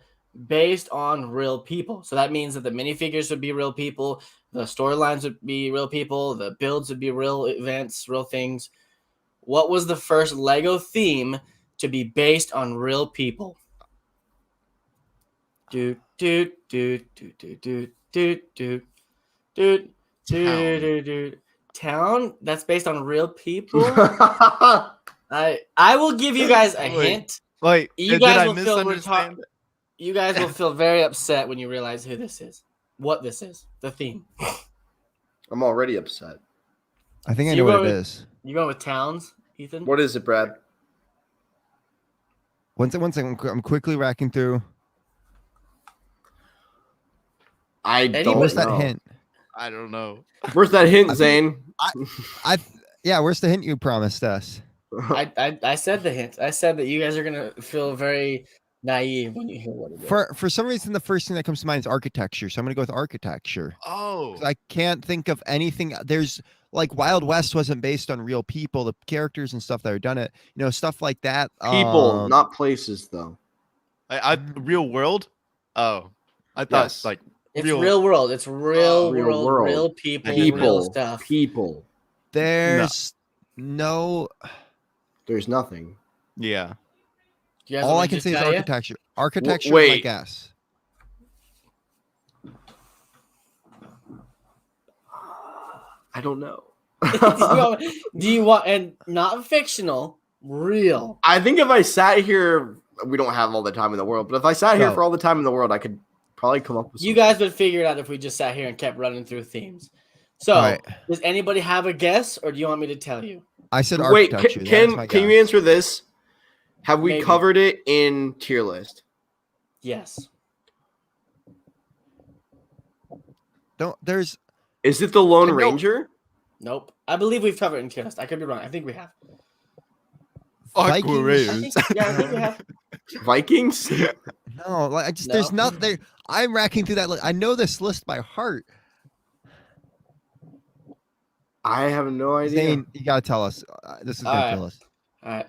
based on real people? So that means that the minifigures would be real people, the storylines would be real people, the builds would be real events, real things. What was the first Lego theme to be based on real people? Do do do do do do do do do do do. Town? That's based on real people. I will give you guys a Wait. hint. Wait, You did guys I will feel misunderstand? You guys will feel very upset when you realize who this is. What this is. The theme. I'm already upset. I think So I you know go what it with- is. You going with Towns, Ethan? What is it, Brad? One second. I'm quickly racking through. I don't Where's know. that hint? I don't know. Where's that hint, I Zane? Yeah, where's the hint you promised us? I said the hint. I said that you guys are gonna feel very naive when you hear what it is. For some reason, the first thing that comes to mind is architecture. So I'm gonna go with architecture. Oh. 'Cause I can't think of anything. There's like Wild West wasn't based on real people. The characters and stuff that are done it, stuff like that. People, not places, though. Real world? Oh. I thought Yes. like It's real world. It's real Real world, world. real people, People. real stuff. People. There's no. There's nothing. yeah. You guys All want me I to can just say is tell you? architecture. Architecture is my wait. guess. I don't know. Do you want and not fictional, real? I think if I sat here, we don't have all the time in the world, but if I sat here No. for all the time in the world, I could probably come up with You something. guys would figure it out if we just sat here and kept running through themes. So, Right. does anybody have a guess, or do you want me to tell you? I said Wait, architecture. That's can my you guess. answer this? Have we Maybe. covered it in tier list? Yes. There's Is it the Lone I know- Ranger? Nope. I believe we've covered it in tier list. I could be wrong. I think we have. Vikings? I think we have. Vikings? No, like there's No. not there. I'm racking through that list. I know this list by heart. I have no idea. Zane, you gotta tell us. This is gonna Alright. kill us. All right.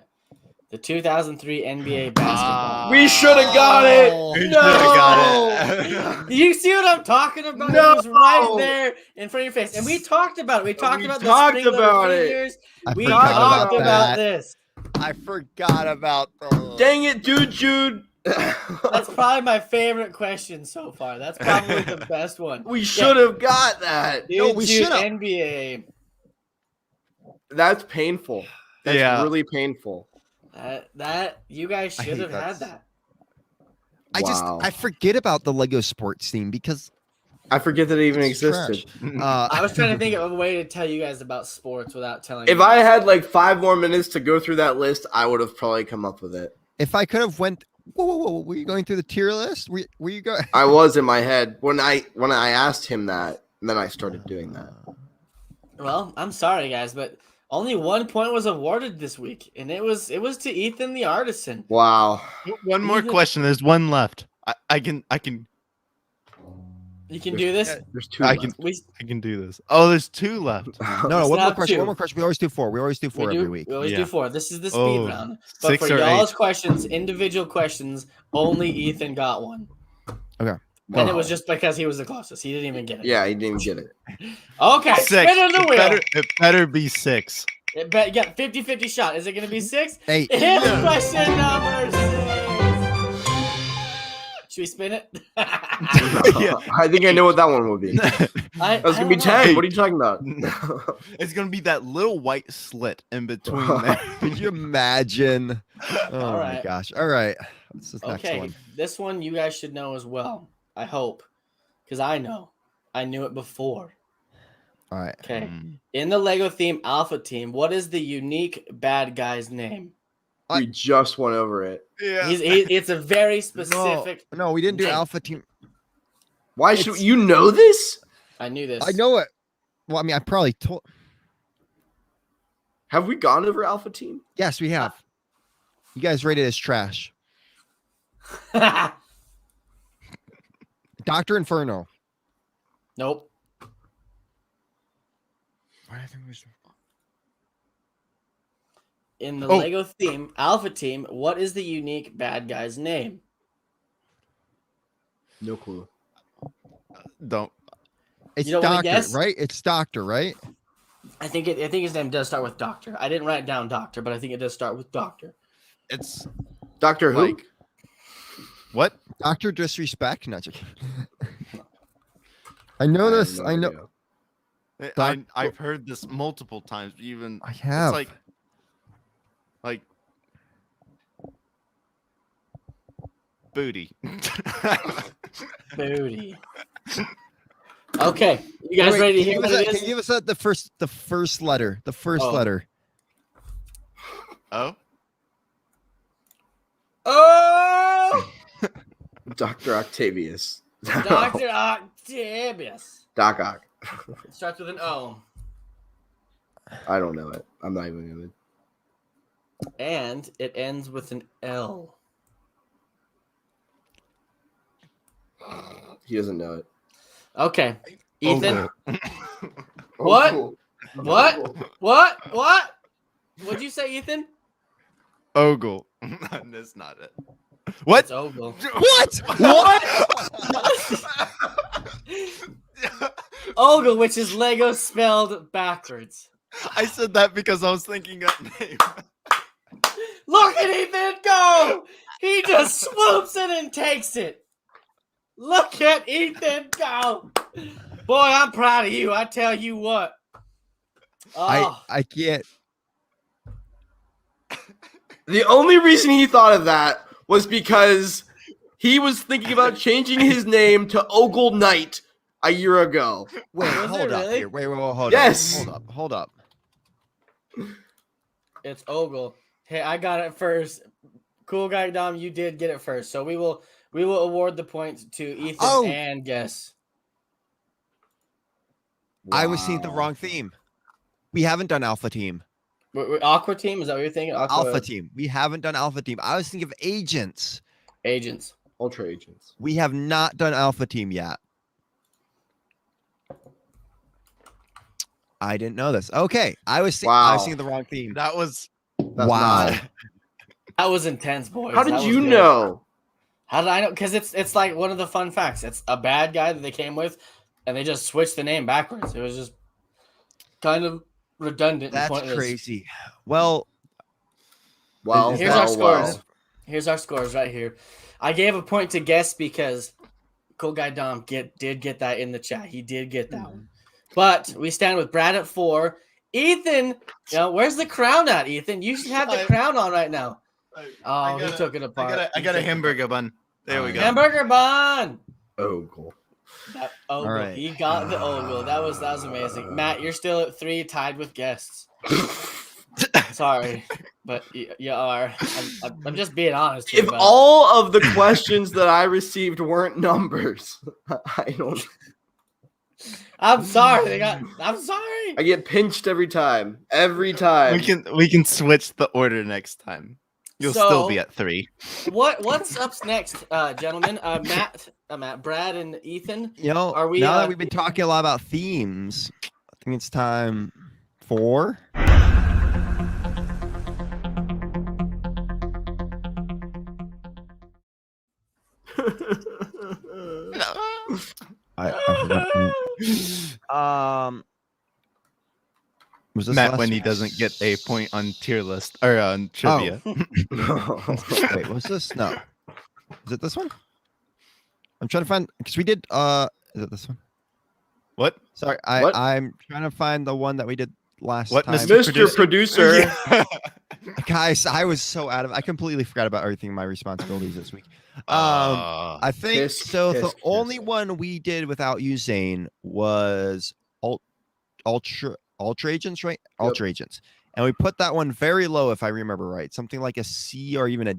The 2003 NBA basketball. We should have got it. Oh. We No. should've got it. You see what I'm talking about? No. It was right there in front of your face. And we talked about it. We talked about the talked spring letter about it. figures. I We forgot talked about about that. this. I forgot about the. Dang it, Jude. That's probably my favorite question so far. That's probably the best one. We should have got that. No, Dude, we Jude, should've. NBA. That's painful. That's Yeah. really painful. That you guys I should hate have had that. that. Wow. I forget about the Lego sports theme because I forget that it even it's existed. trash. I was trying to think of a way to tell you guys about sports without telling If you. I had like 5 more minutes to go through that list, I would have probably come up with it. if I could have went, whoa, were you going through the tier list? Were you going? I was in my head when I asked him that, and then I started doing that. Well, I'm sorry, guys, but only 1 point was awarded this week, and it was to Ethan the Artisan. Wow. One more question. There's one left. I can. You can do this. There's 2 I left. can do this. Oh, there's 2 left. No, one more not question. 2. One more question. We always do 4. We always do 4 every week. We always Yeah. do 4. This is the speed Oh, round. But 6 for or y'all's 8. questions, individual questions, only Ethan got one. Okay. And it was just because he was the closest. He didn't even get it. Yeah, he didn't get it. Okay, 6. spin the wheel. It better be 6. You got 50-50 shot. Is it going to be 6? 8. It's question number 6. Should we spin it? Yeah. I think I know what that one would be. That was gonna be 10. What are you talking about? It's gonna be that little white slit in between there. Could you imagine? Oh All my right. gosh. All right. What's this next Okay, one? this one you guys should know as well. I hope. Because I know. I knew it before. All right. Okay. Mm. In the Lego theme Alpha Team, what is the unique bad guy's name? We just went over it. Yeah. It's a very specific. No, we didn't do name. Alpha Team. Why should you know this? I knew this. I know it. Well, I mean, I probably told. Have we gone over Alpha Team? Yes, we have. You guys rated as trash. Dr. Inferno. Nope. In the Oh. Lego theme Alpha Team, what is the unique bad guy's name? No clue. Don't. It's You don't wanna Doctor, guess? right? It's Doctor, right? I think his name does start with Doctor. I didn't write down Doctor, but I think it does start with Doctor. It's Doctor Who? like what? Doctor Disrespect. Not joking. I know this. have no I know. idea. I've heard this multiple times. Even I have. It's like booty. Booty. Okay, you guys Wait, ready to can hear you what give us it that- is? Can you give us the first letter? The first Oh. letter. Oh, Oh, Dr. Octavius. Dr. Octavius. Doc Ock. It starts with an O. I don't know it. I'm not even gonna. And it ends with an L. He doesn't know it. Okay. Ethan. Oh, What? cool. What? What? What'd you say, Ethan? Ogle. That's not it. What? It's Ogle. What? Ogle, which is Lego spelled backwards. I said that because I was thinking that name. Look at Ethan go! He just swoops in and takes it. Look at Ethan go! Boy, I'm proud of you. I tell you what. Oh, I can't. The only reason he thought of that was because he was thinking about changing his name to Ogle Knight a year ago. Wait, Was hold it up really? here. Wait, hold Yes. up. Hold up. it's Ogle. Hey, I got it first. Cool guy Dom, you did get it first. So we will award the points to Ethan Oh. and Guess. I was seeing the wrong theme. We haven't done Alpha Team. Aqua Team? Is that what you're thinking? Alpha Team. We haven't done Alpha Team. I was thinking of Agents. Agents. Ultra Agents. We have not done Alpha Team yet. I didn't know this. Okay, I was Wow. seeing the wrong theme. That was That's Wow. not- That was intense, boys. How That did was you good. know? How did I know? Because it's like one of the fun facts. It's a bad guy that they came with, and they just switched the name backwards. It was just kind of redundant. and That's pointless. crazy. Well, Well, Here's our well, scores. well. Here's our scores right here. I gave a point to Guess because Cool Guy Dom did get that in the chat. He did get that one. But we stand with Brad at 4. Ethan, where's the crown at, Ethan? You should have the crown on right now. Oh, he took it apart. I got a hamburger bun. There we go. Hamburger bun. Ogle. That Ogle. All right. He got the Ogle. That was amazing. Matt, you're still at 3, tied with Guests. Sorry, but you are. I'm just being honest here. If all of the questions that I received weren't numbers, I don't. I'm sorry. I'm sorry. I get pinched every time. Every time. We can switch the order next time. You'll still be at 3. What's up next, gentlemen? Matt, Brad, and Ethan. Are we? Now that we've been talking a lot about themes, I think it's time for. I forgot. Was this Matt when he doesn't get a point on tier list or on trivia? Oh. Wait, what's this? No, is it this one? I'm trying to find because we did. Is it this one? What? Sorry, I'm trying to find the one that we did last time. Mr. Producer. Yeah. Guys, I was so I completely forgot about everything my responsibilities this week. I think the only one we did without using was Ultra Agents, right? Yep. Ultra Agents. And we put that one very low, if I remember right. Something like a C or even a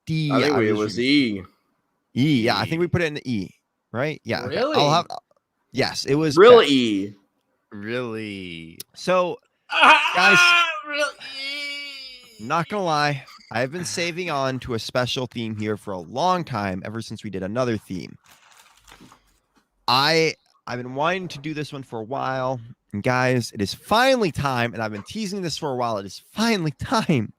D. I think it was E. E, yeah. I think we put it in the E, right? Yeah. Really? Okay. Yes, it was. Real E. Really? So, guys, really? not going to lie. I've been saving on to a special theme here for a long time, ever since we did another theme. I've been wanting to do this one for a while. And guys, it is finally time, and I've been teasing this for a while. It is finally time,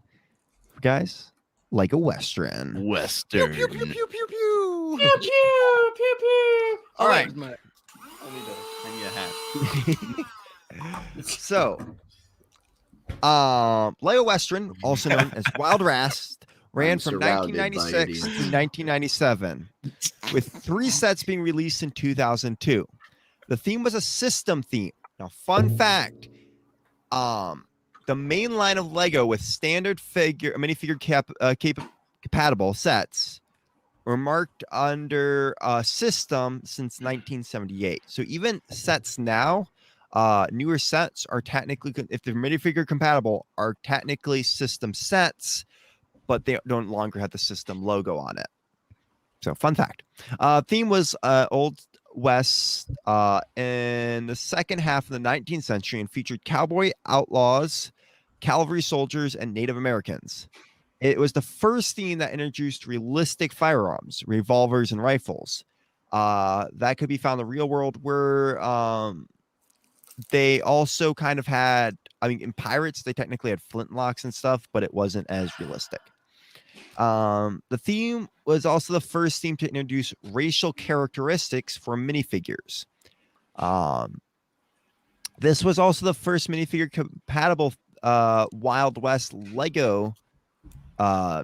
guys. Like a Western. Western. Pew, pew, pew, pew, pew, pew. Pew, pew, pew, pew. All right. I need to hang you a hat. So, Lego Western, also known as Wild West, ran from 1996 to 1997, with 3 sets being released in 2002. The theme was a system theme. Now, fun fact, the main line of Lego with standard minifigure compatible sets were marked under system since 1978. So even sets now, newer sets are technically, if they're minifigure compatible, are technically system sets, but they don't longer have the system logo on it. So fun fact. Theme was Old West in the second half of the 19th century and featured cowboy outlaws, cavalry soldiers, and Native Americans. It was the first theme that introduced realistic firearms, revolvers, and rifles that could be found in the real world, where they also kind of had, in Pirates, they technically had flintlocks and stuff, but it wasn't as realistic. The theme was also the first theme to introduce racial characteristics for minifigures. This was also the first minifigure compatible Wild West Lego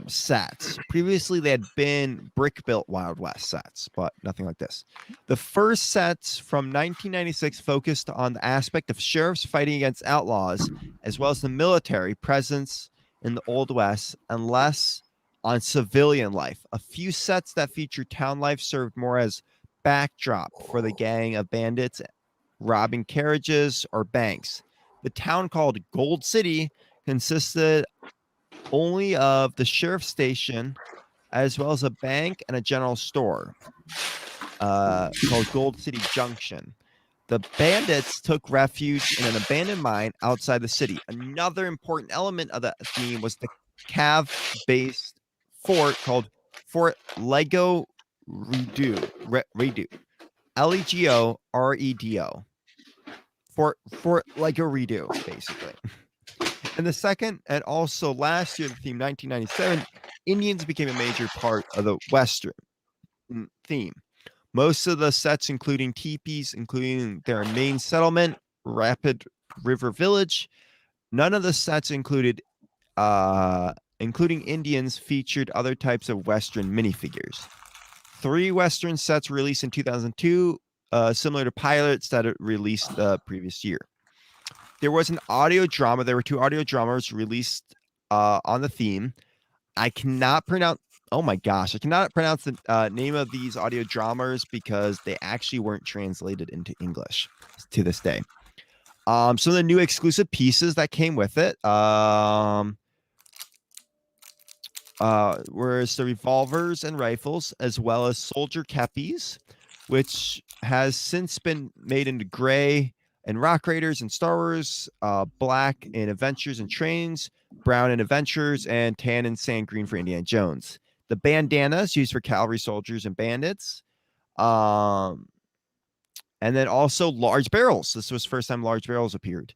sets. Previously, they had been brick-built Wild West sets, but nothing like this. The first sets from 1996 focused on the aspect of sheriffs fighting against outlaws, as well as the military presence in the Old West, and less on civilian life. A few sets that featured town life served more as backdrop for the gang of bandits robbing carriages or banks. The town, called Gold City, consisted only of the sheriff's station, as well as a bank and a general store called Gold City Junction. The bandits took refuge in an abandoned mine outside the city. Another important element of the theme was the cav-based fort called Fort Lego Redo. Legoredo. Fort Lego Redo, basically. In the second and also last year of the theme, 1997, Indians became a major part of the Western theme. Most of the sets, including teepees, including their main settlement, Rapid River Village. None of the sets including Indians, featured other types of Western minifigures. 3 Western sets released in 2002, similar to pilots that it released the previous year. There was an audio drama. There were 2 audio dramas released on the theme. I cannot pronounce the name of these audio dramas because they actually weren't translated into English to this day. Some of the new exclusive pieces that came with it. Whereas the revolvers and rifles, as well as soldier kepis, which has since been made into gray in Rock Raiders and Star Wars, black in Adventures and Trains, brown in Adventures, and tan and sand green for Indiana Jones. The bandanas used for cavalry soldiers and bandits. And then also large barrels. This was the first time large barrels appeared.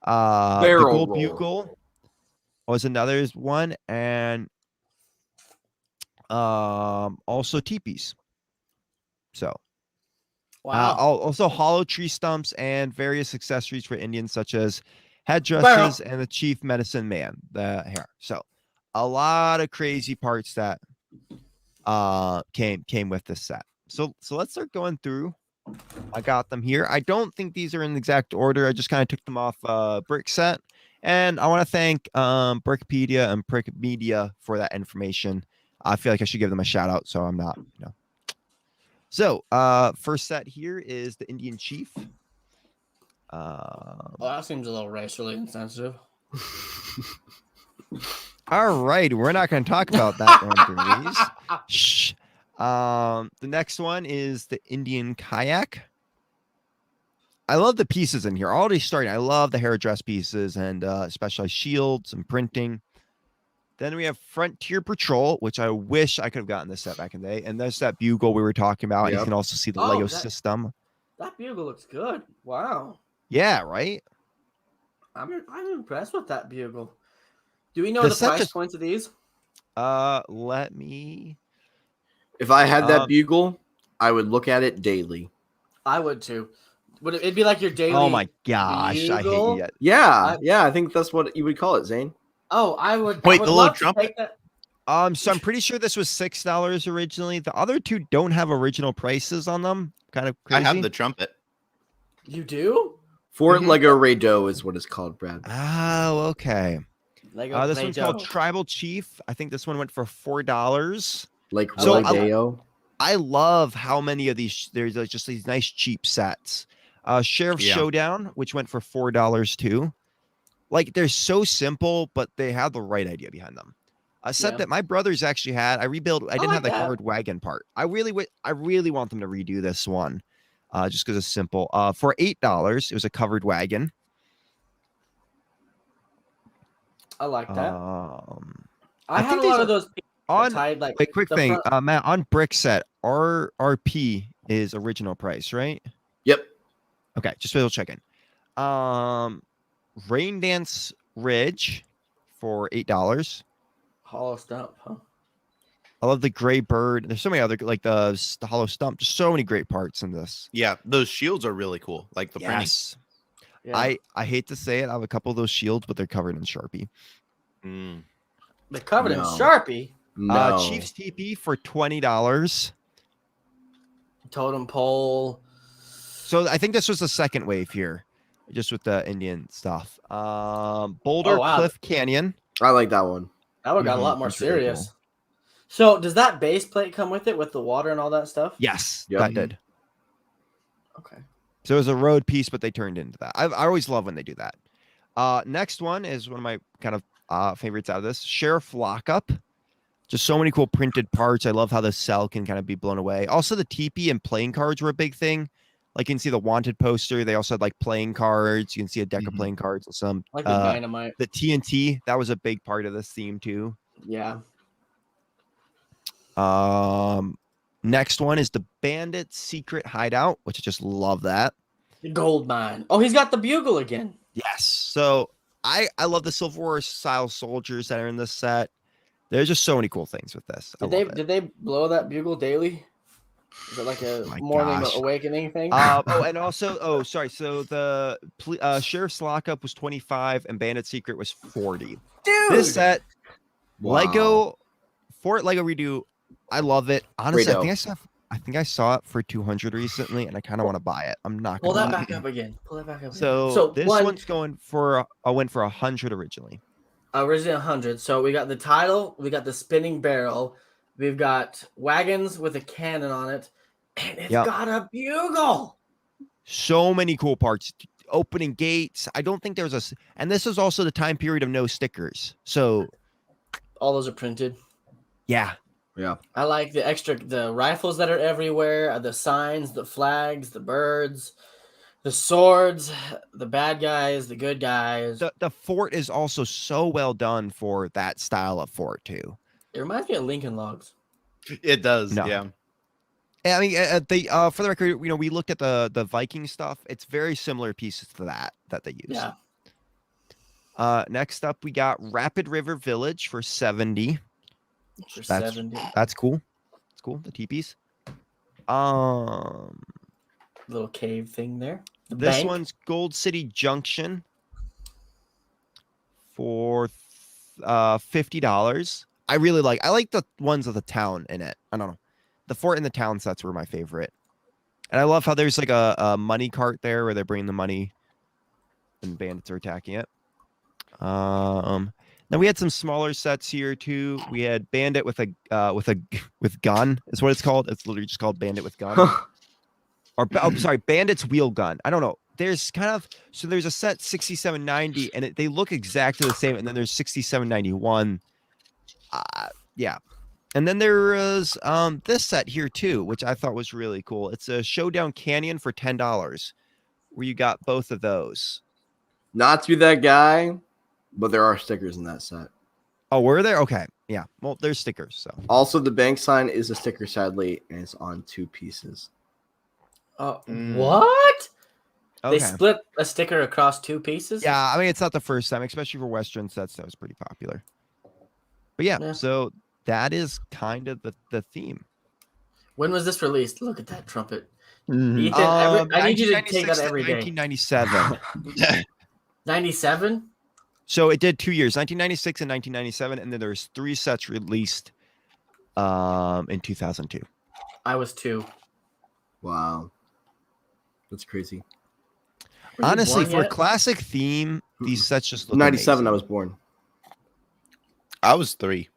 The gold roll. bugle was another one, and also teepees. So Wow. also hollow tree stumps and various accessories for Indians, such as headdresses and the chief medicine man, the hair. So a lot of crazy parts that came with this set. So let's start going through. I got them here. I don't think these are in exact order. I just kind of took them off Brick Set. And I want to thank Brickpedia and Brick Media for that information. I feel like I should give them a shout out, so I'm not, So, first set here is the Indian Chief. Well, that seems a little racially insensitive. All right, we're not going to talk about that one, please. Shh. The next one is the Indian Kayak. I love the pieces in here. Already starting. I love the hairdress pieces and specialized shields and printing. Then we have Frontier Patrol, which I wish I could have gotten this set back in the day. And there's that bugle we were talking about. And you can also see the Lego system. That bugle looks good. Wow. Yeah, right? I'm impressed with that bugle. Do we know the price points of these? Let me... If I had that bugle, I would look at it daily. I would too. Would it be like your daily? Oh my gosh, I hate you. Yeah, I think that's what you would call it, Zane. Oh, I would. Wait, I would the love little trumpet? that. So I'm pretty sure this was $6 originally. The other two don't have original prices on them. Kind of crazy. I have the trumpet. You do? Fort Lego Rado is what it's called, Brad. Oh, okay. Lego This one's Rado. called Tribal Chief. I think this one went for $4. Like So, Rodeo. I love how many of these. There's just these nice cheap sets. Sheriff's Showdown, which went for $4 too. Like, they're so simple, but they have the right idea behind them. A set that my brothers actually had. I rebuilt. I didn't have the covered wagon part. I really want them to redo this one, just because it's simple. For $8, it was a covered wagon. I like that. I had think a lot of those on tied, like, wait, quick thing, Matt, on Brick Set, RP is original price, right? Yep. Okay, just double checking. Rain Dance Ridge for $8. Hollow stump, huh? I love the gray bird. There's so many other, like the hollow stump. Just so many great parts in this. Yeah, those shields are really cool. Like the printing. Yeah. I hate to say it. I have a couple of those shields, but they're covered in Sharpie. They're covered in Sharpie. No. Chief's TP for $20. Totem Pole. So I think this was the second wave here, just with the Indian stuff. Boulder Cliff Canyon. I like that one. That one got a lot more That's really serious. cool. So does that base plate come with it, with the water and all that stuff? Yes, that did. Okay. So it was a road piece, but they turned into that. I always love when they do that. Next one is one of my kind of favorites out of this. Sheriff Lockup. Just so many cool printed parts. I love how the cell can kind of be blown away. Also, the teepee and playing cards were a big thing. Like, you can see the Wanted poster. They also had like playing cards. You can see a deck of playing cards and some. Like the dynamite. The TNT, that was a big part of this theme too. Yeah. Next one is the Bandit Secret Hideout, which I just love that. The gold mine. Oh, he's got the bugle again. Yes. So I love the Civil War style soldiers that are in this set. There's just so many cool things with this. Did they blow that bugle daily? Is it like a morning awakening thing? And also, sorry. So the Sheriff's Lockup was $25 and Bandit Secret was $40. Dude, this set, Lego Fort Lego Redo. I love it. Honestly, I think I saw it for $200 recently, and I kind of want to buy it. I'm not pull gonna that back up again. Pull that back up. So this one's going for went for $100 originally. Originally 100. So we got the title, we got the spinning barrel, we've got wagons with a cannon on it, and it's got a bugle. So many cool parts. opening gates. I don't think there's and this is also the time period of no stickers. So All those are printed. yeah. Yeah. I like the rifles that are everywhere, the signs, the flags, the birds, the swords, the bad guys, the good guys. The fort is also so well done for that style of fort too. It reminds me of Lincoln Logs. It does. No. Yeah. I mean, for the record, we looked at the Viking stuff. It's very similar pieces to that they use. Yeah. Next up, we got Rapid River Village for 70. For That's 70. That's cool. It's cool. The teepees. Little cave thing there. The This bank. one's Gold City Junction for $50. I like the ones with the town in it. I don't know. The fort and the town sets were my favorite. And I love how there's like a money cart there where they're bringing the money and bandits are attacking it. Then we had some smaller sets here too. We had Bandit with gun is what it's called. It's literally just called Bandit with gun. Bandit's wheel gun. I don't know. There's there's a set 6790 and they look exactly the same. And then there's 6791. Yeah. And then there is this set here too, which I thought was really cool. It's a Showdown Canyon for $10, where you got both of those. Not to be that guy, but there are stickers in that set. Oh, were there? Okay. Yeah. Well, there's stickers. So Also, the bank sign is a sticker, sadly, and it's on 2 pieces. What? okay. They split a sticker across 2 pieces? Yeah, I mean, it's not the first time, especially for Western sets. That was pretty popular. But yeah. So that is kind of the theme. When was this released? Look at that trumpet. Mm-hmm. Ethan, I need you to take that every day. 1997. 97? So it did 2 years, 1996 and 1997, and then there's 3 sets released in 2002. I was 2. Wow. That's crazy. Were you Honestly, born for a yet? classic theme, these sets just look 97, amazing. I was born. I was 3.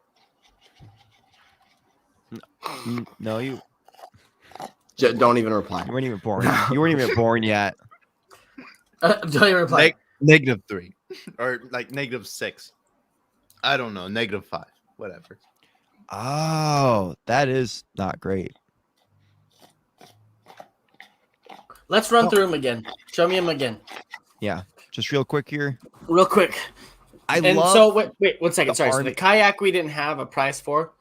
No, you Don't even reply. weren't even born. You weren't even born yet. Don't even reply. -3 or like -6. I don't know. -5. Whatever. Oh, that is not great. Let's run through them again. Show me them again. Yeah, just real quick here. Real quick. I And love. so, wait 1 second. the Sorry. So army- the kayak we didn't have a price for.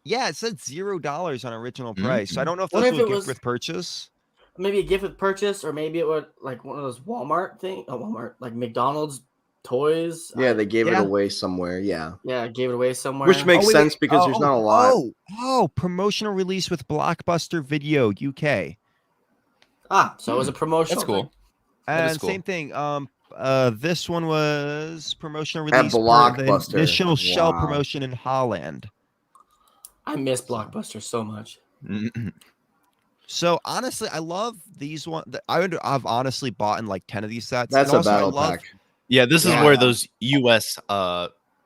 Yeah, it said $0 on original price. So I don't know if What this if was it a gift was- with purchase. Maybe a gift with purchase, or maybe it would like one of those Walmart thing. Oh, Walmart, like McDonald's toys. Yeah, they gave Yeah. it away somewhere. Yeah. Yeah, gave it away somewhere. Which makes wait, sense because there's not a lot. Oh, promotional release with Blockbuster Video UK. So it was a promotional. That's cool. thing. That is And cool. same thing. This one was promotional At release for the Blockbuster. initial shell Wow. promotion in Holland. I miss Blockbuster so much. So honestly, I love these ones. I've honestly bought in like 10 of these sets. That's And a also, I battle love- pack. Yeah, this is Yeah. where those US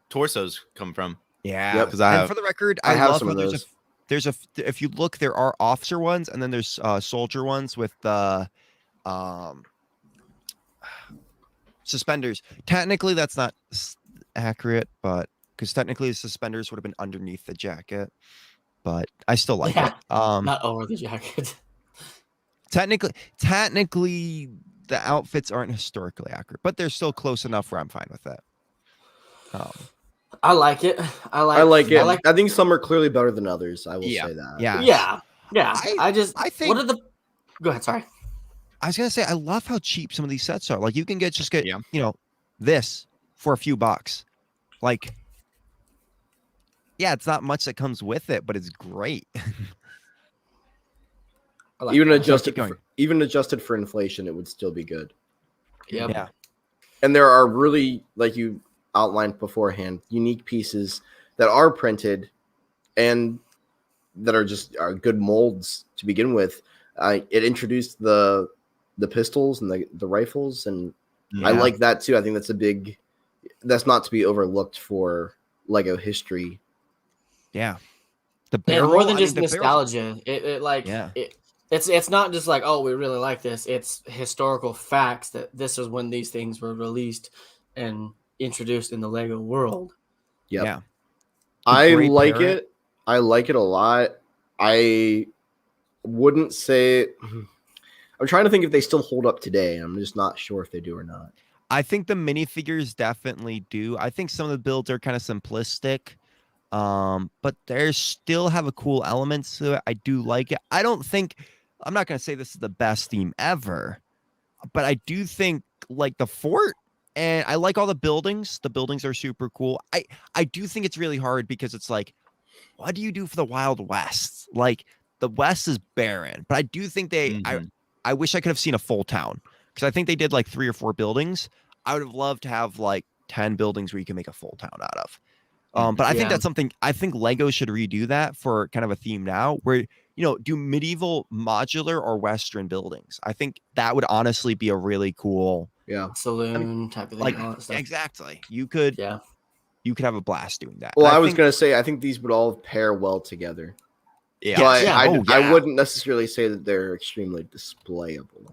torsos come from. Yeah, Yep. Because I and have for the record, I I have love some how of there's those. if you look, there are officer ones, and then there's soldier ones with the suspenders. Technically, that's not accurate, but because technically the suspenders would have been underneath the jacket, but I still like Yeah. it. Not over the jacket. Technically, the outfits aren't historically accurate, but they're still close enough where I'm fine with that. I like it. I like it. I think some are clearly better than others. I will Yeah. say that. Yeah. Yeah. I think What are the? Go ahead. Sorry. I was gonna say I love how cheap some of these sets are. Like you can get Yeah. this for a few bucks. Like, yeah, it's not much that comes with it, but it's great. I like Even that. adjusted for inflation, it would still be good. Yep. Yeah. And there are really, like you outlined beforehand, unique pieces that are printed and that are good molds to begin with. It introduced the pistols and the rifles, and I Yeah. like that too. I think that's not to be overlooked for Lego history. Yeah. The Yeah, barrel, more than I mean, just the barrel's- nostalgia. It like Yeah. It's not just like, oh, we really like this. It's historical facts that this is when these things were released and introduced in the Lego world. Yep. Yeah. I Great like parent. it. I like it a lot. I wouldn't say. I'm trying to think if they still hold up today. I'm just not sure if they do or not. I think the minifigures definitely do. I think some of the builds are kind of simplistic, but they still have a cool elements to it. I do like it. I'm not going to say this is the best theme ever, but I do think like the fort, and I like all the buildings. The buildings are super cool. I do think it's really hard because it's like, what do you do for the Wild West? Like the West is barren, but I do think I wish I could have seen a full town because I think they did like 3 or 4 buildings. I would have loved to have like 10 buildings where you can make a full town out of. But I think that's something I think Lego should redo that for kind of a theme now where, do medieval modular or Western buildings. I think that would honestly be a really cool saloon type of thing. Like all that stuff. exactly. You could have a blast doing that. Well, I was going to say, I think these would all pair well together. Yeah. But I wouldn't necessarily say that they're extremely displayable.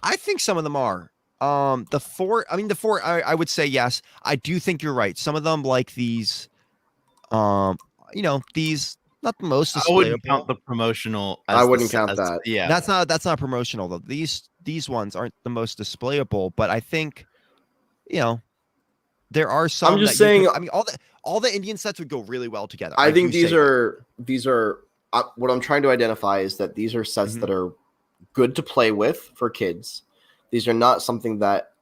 I think some of them are. The fort, I would say yes. I do think you're right. Some of them like these, these not the most displayable. I wouldn't count the promotional. I wouldn't count that. Yeah. That's not promotional though. These ones aren't the most displayable, but I think, there are some. I'm just saying. All the Indian sets would go really well together. I think these are what I'm trying to identify is that these are sets that are good to play with for kids. These are not something that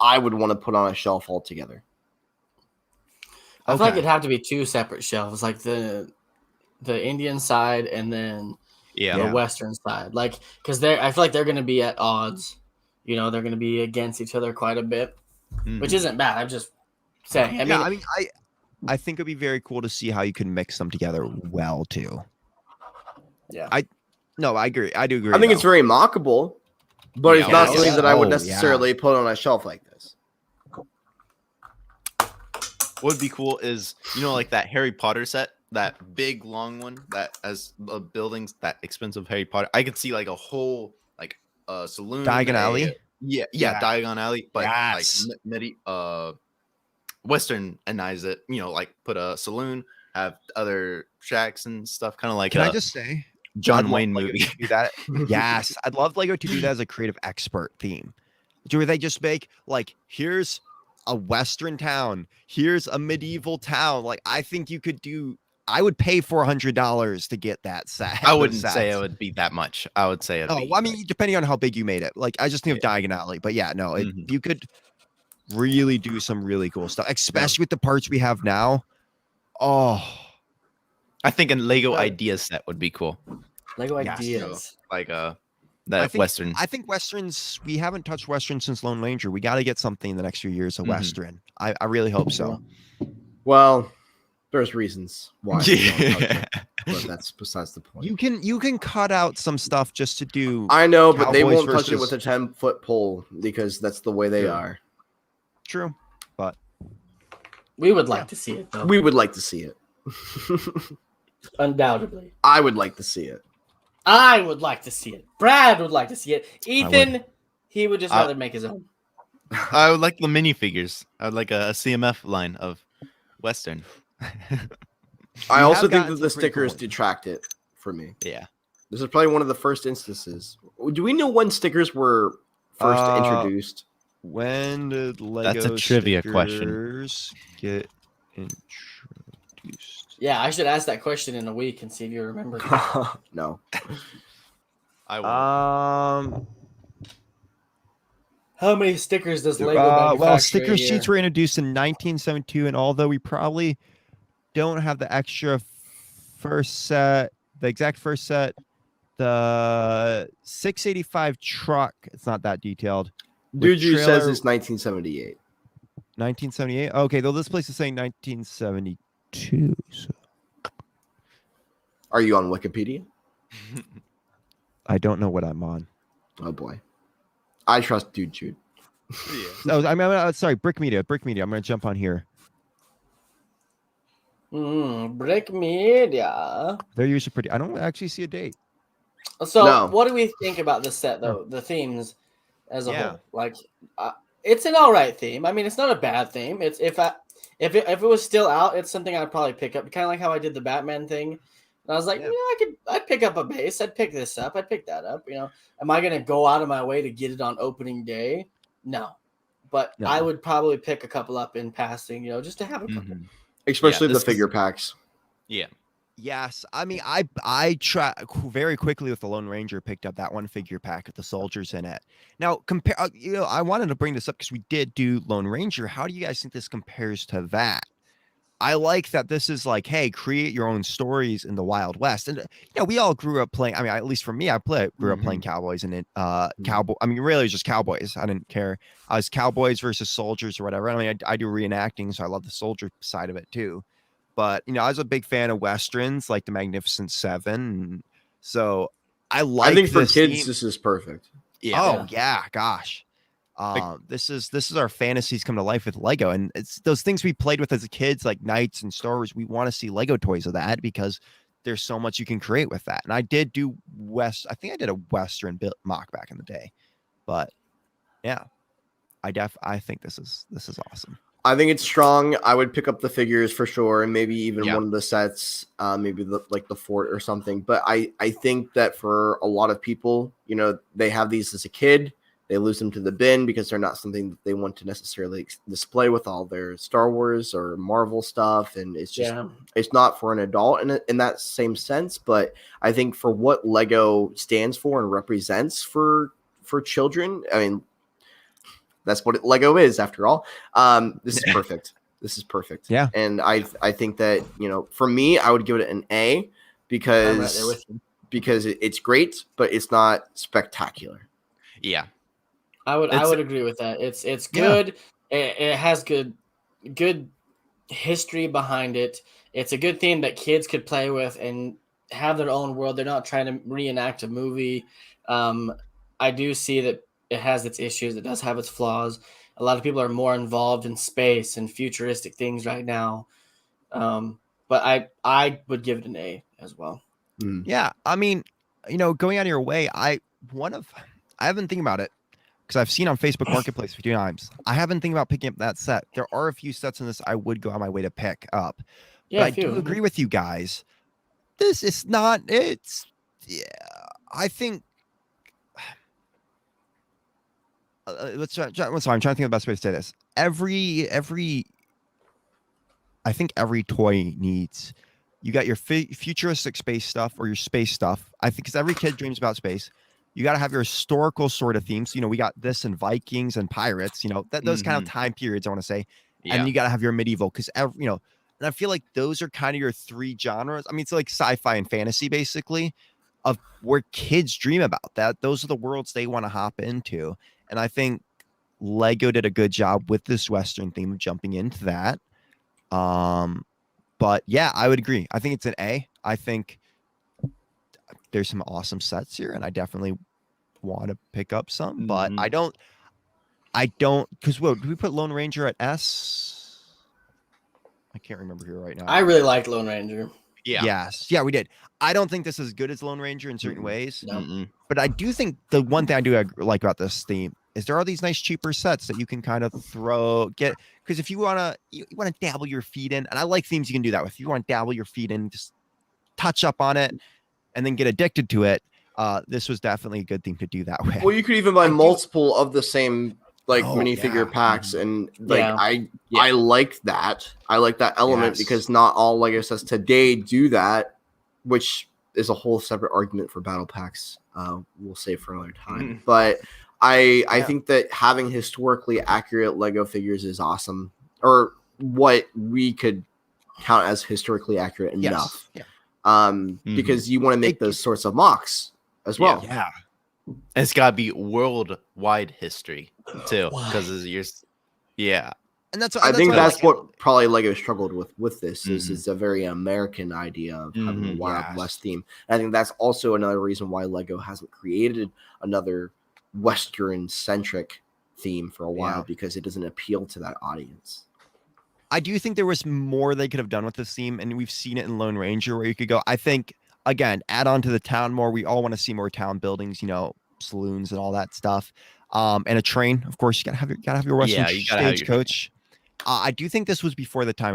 I would want to put on a shelf altogether. I feel like it'd have to be 2 separate shelves, like the Indian side and then the Western side. Like, because I feel like they're going to be at odds. They're going to be against each other quite a bit, which isn't bad. I'm just saying. I think it'd be very cool to see how you can mix them together well too. Yeah. I agree. I do agree. I think it's very mockable, but it's not something that I would necessarily put on a shelf like this. What would be cool is, like that Harry Potter set, that big long one that has buildings, that expensive Harry Potter. I could see like a whole like saloon, Diagon Alley. Diagon Alley, but yes. like Westernize it. Like put a saloon, have other shacks and stuff, kind of like. Can I just say? John Wayne movie. To do that. Yes, I'd love Lego to do that as a creative expert theme. Do they just make like here's a Western town, here's a medieval town? Like I think you could do. I would pay $400 to get that set. I wouldn't say it would be that much. I would say it. Depending on how big you made it. Like I just think of Diagon Alley, but yeah, no, you could really do some really cool stuff, especially with the parts we have now. Oh. I think a Lego Ideas set would be cool. Lego Ideas. Like Western. I think Westerns, we haven't touched Western since Lone Ranger. We got to get something in the next few years of Western. I really hope so. Well, there's reasons why. Yeah. But that's besides the point. You can cut out some stuff just to do. I know, but they Cowboys won't touch it with a 10-foot pole because that's the way they are. True, but we would like to see it though. We would like to see it. Undoubtedly. I would like to see it. I would like to see it. Brad would like to see it. Ethan, he would just rather make his own. I would like the minifigures. I would like a CMF line of Western. I also think that the stickers detract it for me. Yeah. This is probably one of the first instances. Do we know when stickers were first introduced? When did Lego That's a trivia question. Get introduced? Yeah, I should ask that question in a week and see if you remember. No. I will. How many stickers does Lego manufacture? Well, sticker sheets were introduced in 1972, and although we probably don't have the extra first set, the exact first set, the 685 truck, it's not that detailed. Dude, says it's 1978. 1978? Okay, though this place is saying 1972. So. Are you on Wikipedia? I don't know what I'm on. Oh, boy. I trust Dude Jude. No, sorry, Brick Media. I'm going to jump on here. Brick Media. They're usually pretty. I don't actually see a date. So, No. what do we think about this set, though? The themes as a Yeah. whole, like, it's an all right theme. I mean, it's not a bad theme. It's if it was still out, it's something I'd probably pick up. Kind of like how I did the Batman thing. And I was like, I'd pick up a base. I'd pick this up. I'd pick that up. You know, am I gonna go out of my way to get it on opening day? No, but No. I would probably pick a couple up in passing. You know, just to have a couple. Especially the this figure packs. Yeah. Yes, I mean, I try very quickly with the Lone Ranger, picked up that one figure pack with the soldiers in it. Now, compare, I wanted to bring this up because we did do Lone Ranger. How do you guys think this compares to that? I like that this is like, hey, create your own stories in the Wild West, and we all grew up playing. I mean, at least for me, grew up playing cowboys and cowboy. I mean, really, it was just cowboys. I didn't care. I was cowboys versus soldiers or whatever. I mean, I do reenacting, so I love the soldier side of it too. But I was a big fan of westerns like the Magnificent Seven. So I think for this kids, theme. this is perfect. Yeah. Oh yeah, gosh. This is our fantasies come to life with Lego, and it's those things we played with as a kids, like Knights and Star Wars. We want to see Lego toys of that because there's so much you can create with that. And I did do I think I did a Western mock back in the day, but yeah, I think this is awesome. I think it's strong. I would pick up the figures for sure, and maybe even one of the sets, maybe like the fort or something. But I think that for a lot of people, they have these as a kid. They lose them to the bin because they're not something that they want to necessarily display with all their Star Wars or Marvel stuff. And it's just, it's not for an adult in that same sense. But I think for what Lego stands for and represents for children, I mean, that's what Lego is, after all. This is perfect. This is perfect. Yeah. And I think that, for me, I would give it an A because I'm right there with you. because it's great, but it's not spectacular. Yeah. I would agree with that. It's good. It has good history behind it. It's a good theme that kids could play with and have their own world. They're not trying to reenact a movie. I do see that it has its issues. It does have its flaws. A lot of people are more involved in space and futuristic things right now. But I would give it an A as well. Yeah, I mean, going out of your way, I haven't think about it because I've seen on Facebook Marketplace a few times. I haven't think about picking up that set. There are a few sets in this I would go out my way to pick up. Yeah, but I do agree with you guys. This is not. I think. I'm trying to think of the best way to say this. I think every toy needs. You got your futuristic space stuff or your space stuff. I think because every kid dreams about space. You got to have your historical sort of themes. We got this and Vikings and pirates. Those kind of time periods. I want to say, and then you got to have your medieval because and I feel like those are kind of your three genres. I mean, it's like sci-fi and fantasy basically, of where kids dream about that. Those are the worlds they want to hop into. And I think Lego did a good job with this Western theme of jumping into that. But yeah, I would agree. I think it's an A. I think there's some awesome sets here, and I definitely want to pick up some. But I don't. Because do we put Lone Ranger at S? I can't remember here right now. I really liked Lone Ranger. Yeah. Yes. Yeah, we did. I don't think this is as good as Lone Ranger in certain ways. No. But I do think the one thing I do like about this theme is there are these nice cheaper sets that you can kind of get because if you want to dabble your feet in, and I like themes you can do that with. If you want to dabble your feet in, just touch up on it and then get addicted to it. This was definitely a good theme to do that with. Well, you could even buy multiple of the same minifigure packs, and I like that. I like that element because not all Lego sets today do that, which is a whole separate argument for battle packs. We'll save for another time. But I think that having historically accurate Lego figures is awesome, or what we could count as historically accurate enough. Because you want to make those sorts of MOCs as well. Yeah. It's got to be worldwide history too, because it's yours. Yeah. And that's I think that's what probably Lego struggled with this is it's a very American idea of having a Wild West theme. And I think that's also another reason why Lego hasn't created another Western centric theme for a while because it doesn't appeal to that audience. I do think there was more they could have done with this theme, and we've seen it in Lone Ranger where you could go. I think again, add on to the town more. We all want to see more town buildings, saloons and all that stuff. And a train, of course. You gotta have your Western you gotta have your stagecoach. I do think this was before the time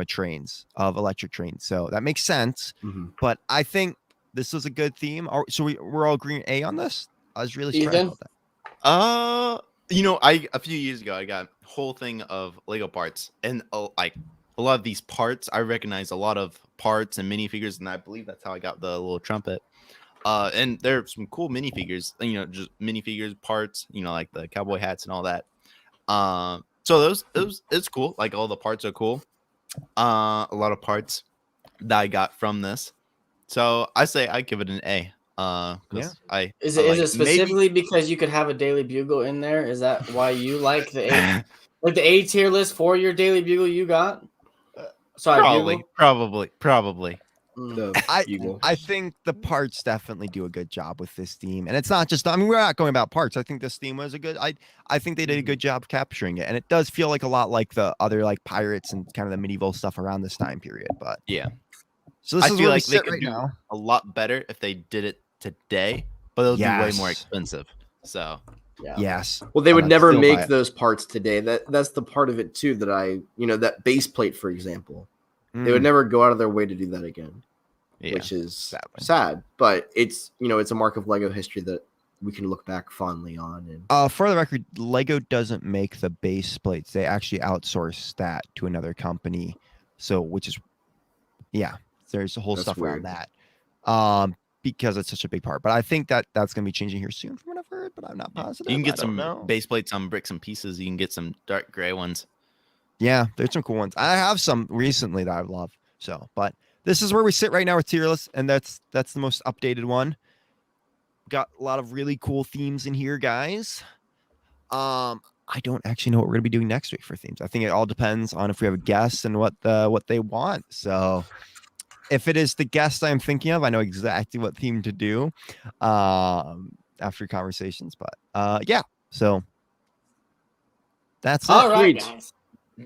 of electric trains, so that makes sense. But I think this was a good theme. So we're all agreeing A on this. I was really surprised about that. A few years ago I got a whole thing of Lego parts, and like a lot of these parts, I recognize a lot of parts and minifigures, and I believe that's how I got the little trumpet. And there are some cool minifigures, just minifigures, parts, like the cowboy hats and all that. So it's cool. Like all the parts are cool. A lot of parts that I got from this. So I say I give it an A. Is it specifically because you could have a Daily Bugle in there? Is that why you like the A, like the A tier list for your Daily Bugle you got? Sorry, probably. I think the parts definitely do a good job with this theme, and it's not just. I mean, we're not going about parts. I think this theme was a good. I think they did a good job capturing it, and it does feel like a lot like the other like pirates and kind of the medieval stuff around this time period. But yeah, so this I is feel where like we they sit could right do now. a lot better if they did it today, but it'll be way more expensive. So yes, Well, they would never still buy make it. those parts today. That's the part of it too that that base plate, for example, they would never go out of their way to do that again, which is sad. But it's it's a mark of Lego history that we can look back fondly on. And for the record, Lego doesn't make the base plates. They actually outsource that to another company. So, which is, there's a whole That's stuff weird. around that. Because it's such a big part. But I think that's going to be changing here soon from what I've heard, but I'm not positive. you can I get don't some know. base plates on bricks and pieces. You can get some dark gray ones. Yeah, there's some cool ones. I have some recently that I love. So, but this is where we sit right now with tier list, and that's the most updated one. Got a lot of really cool themes in here, guys. I don't actually know what we're gonna be doing next week for themes. I think it all depends on if we have a guest and what they want. So if it is the guest I'm thinking of, I know exactly what theme to do after conversations. But so that's it. All right, Sweet. guys.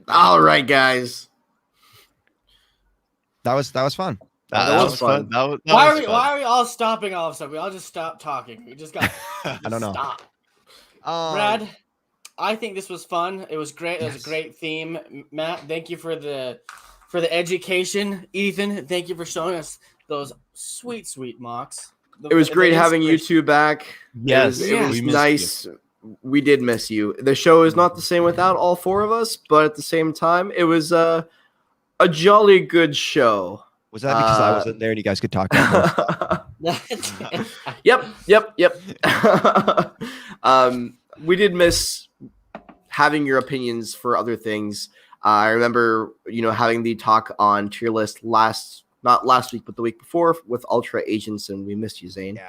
all right, guys, That was fun. That was fun. Why are we all stopping all of a sudden? We all just stopped talking. We just got. I don't know. Stop. Brad, I think this was fun. It was great. It was a great theme. Matt, thank you for the education. Ethan, thank you for showing us those sweet MOCs. It was great having you two back. Yes, it was we missed nice. We did miss you. The show is not the same without all four of us, but at the same time, it was a jolly good show. Was that because I wasn't there and you guys could talk about it? Yep. We did miss having your opinions for other things. I remember, having the talk on tier list not last week, but the week before with Ultra Agents, and we missed you, Zane.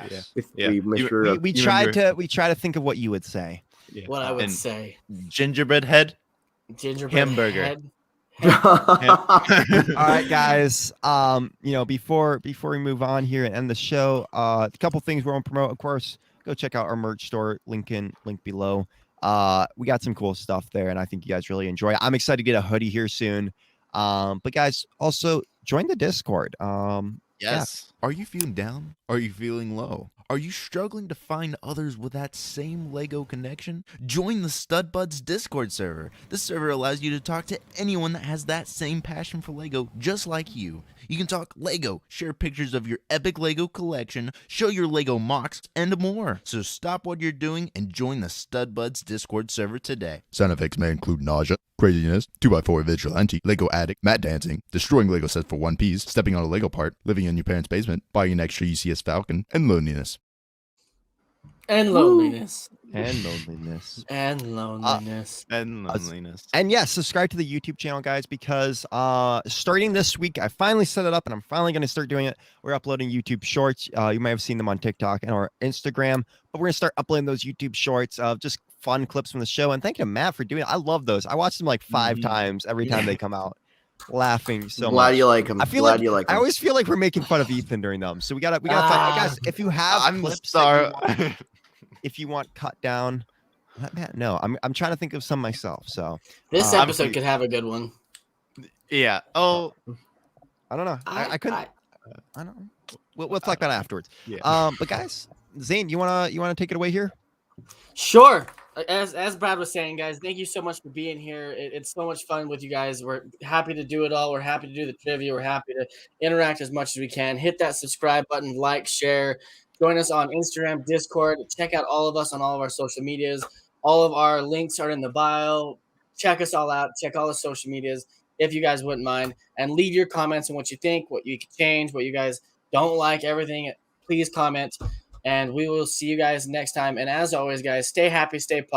We missed your. We tried to think of what you would say. What I would say. Gingerbread head. Hamburger. Head. All right, guys. Before we move on here and end the show, a couple things we want to promote. Of course, go check out our merch store. Link below. We got some cool stuff there, and I think you guys really enjoy it. I'm excited to get a hoodie here soon. But guys, also join the Discord. Yes. Are you feeling down? Are you feeling low? Are you struggling to find others with that same Lego connection? Join the Stud Buds Discord server. This server allows you to talk to anyone that has that same passion for Lego just like you. You can talk Lego, share pictures of your epic Lego collection, show your Lego MOCs, and more. So stop what you're doing and join the Stud Buds Discord server today. Sound effects may include nausea, craziness, 2x4 vigilante, Lego addict, mat dancing, destroying Lego sets for one piece, stepping on a Lego part, living in your parents' basement, buying an extra UCS Falcon, and loneliness. And loneliness. And loneliness. And loneliness. And loneliness. And yes, subscribe to the YouTube channel, guys, because starting this week, I finally set it up and I'm finally going to start doing it. We're uploading YouTube shorts. You might have seen them on TikTok and or Instagram, but we're going to start uploading those YouTube shorts of just fun clips from the show. And thank you, Matt, for doing it. I love those. I watch them like 5 times every time they come out. Laughing so Glad much. you like them. I feel Glad like you like I them. always feel like we're making fun of Ethan during them. So we gotta find guys. If you have I'm clips sorry. if you want cut down, let Matt know. I'm trying to think of some myself. So This episode could have a good one. Yeah. Oh, I don't know. I couldn't. I don't. We'll talk about it afterwards. Yeah. But guys, Zane, you wanna take it away here? Sure. As Brad was saying, guys, thank you so much for being here. It's so much fun with you guys. We're happy to do it all. We're happy to do the trivia. We're happy to interact as much as we can. Hit that subscribe button, like, share. Join us on Instagram, Discord. Check out all of us on all of our social medias. All of our links are in the bio. Check us all out. Check all the social medias if you guys wouldn't mind. And leave your comments on what you think, what you could change, what you guys don't like, everything. Please comment. And we will see you guys next time. And as always, guys, stay happy, stay positive.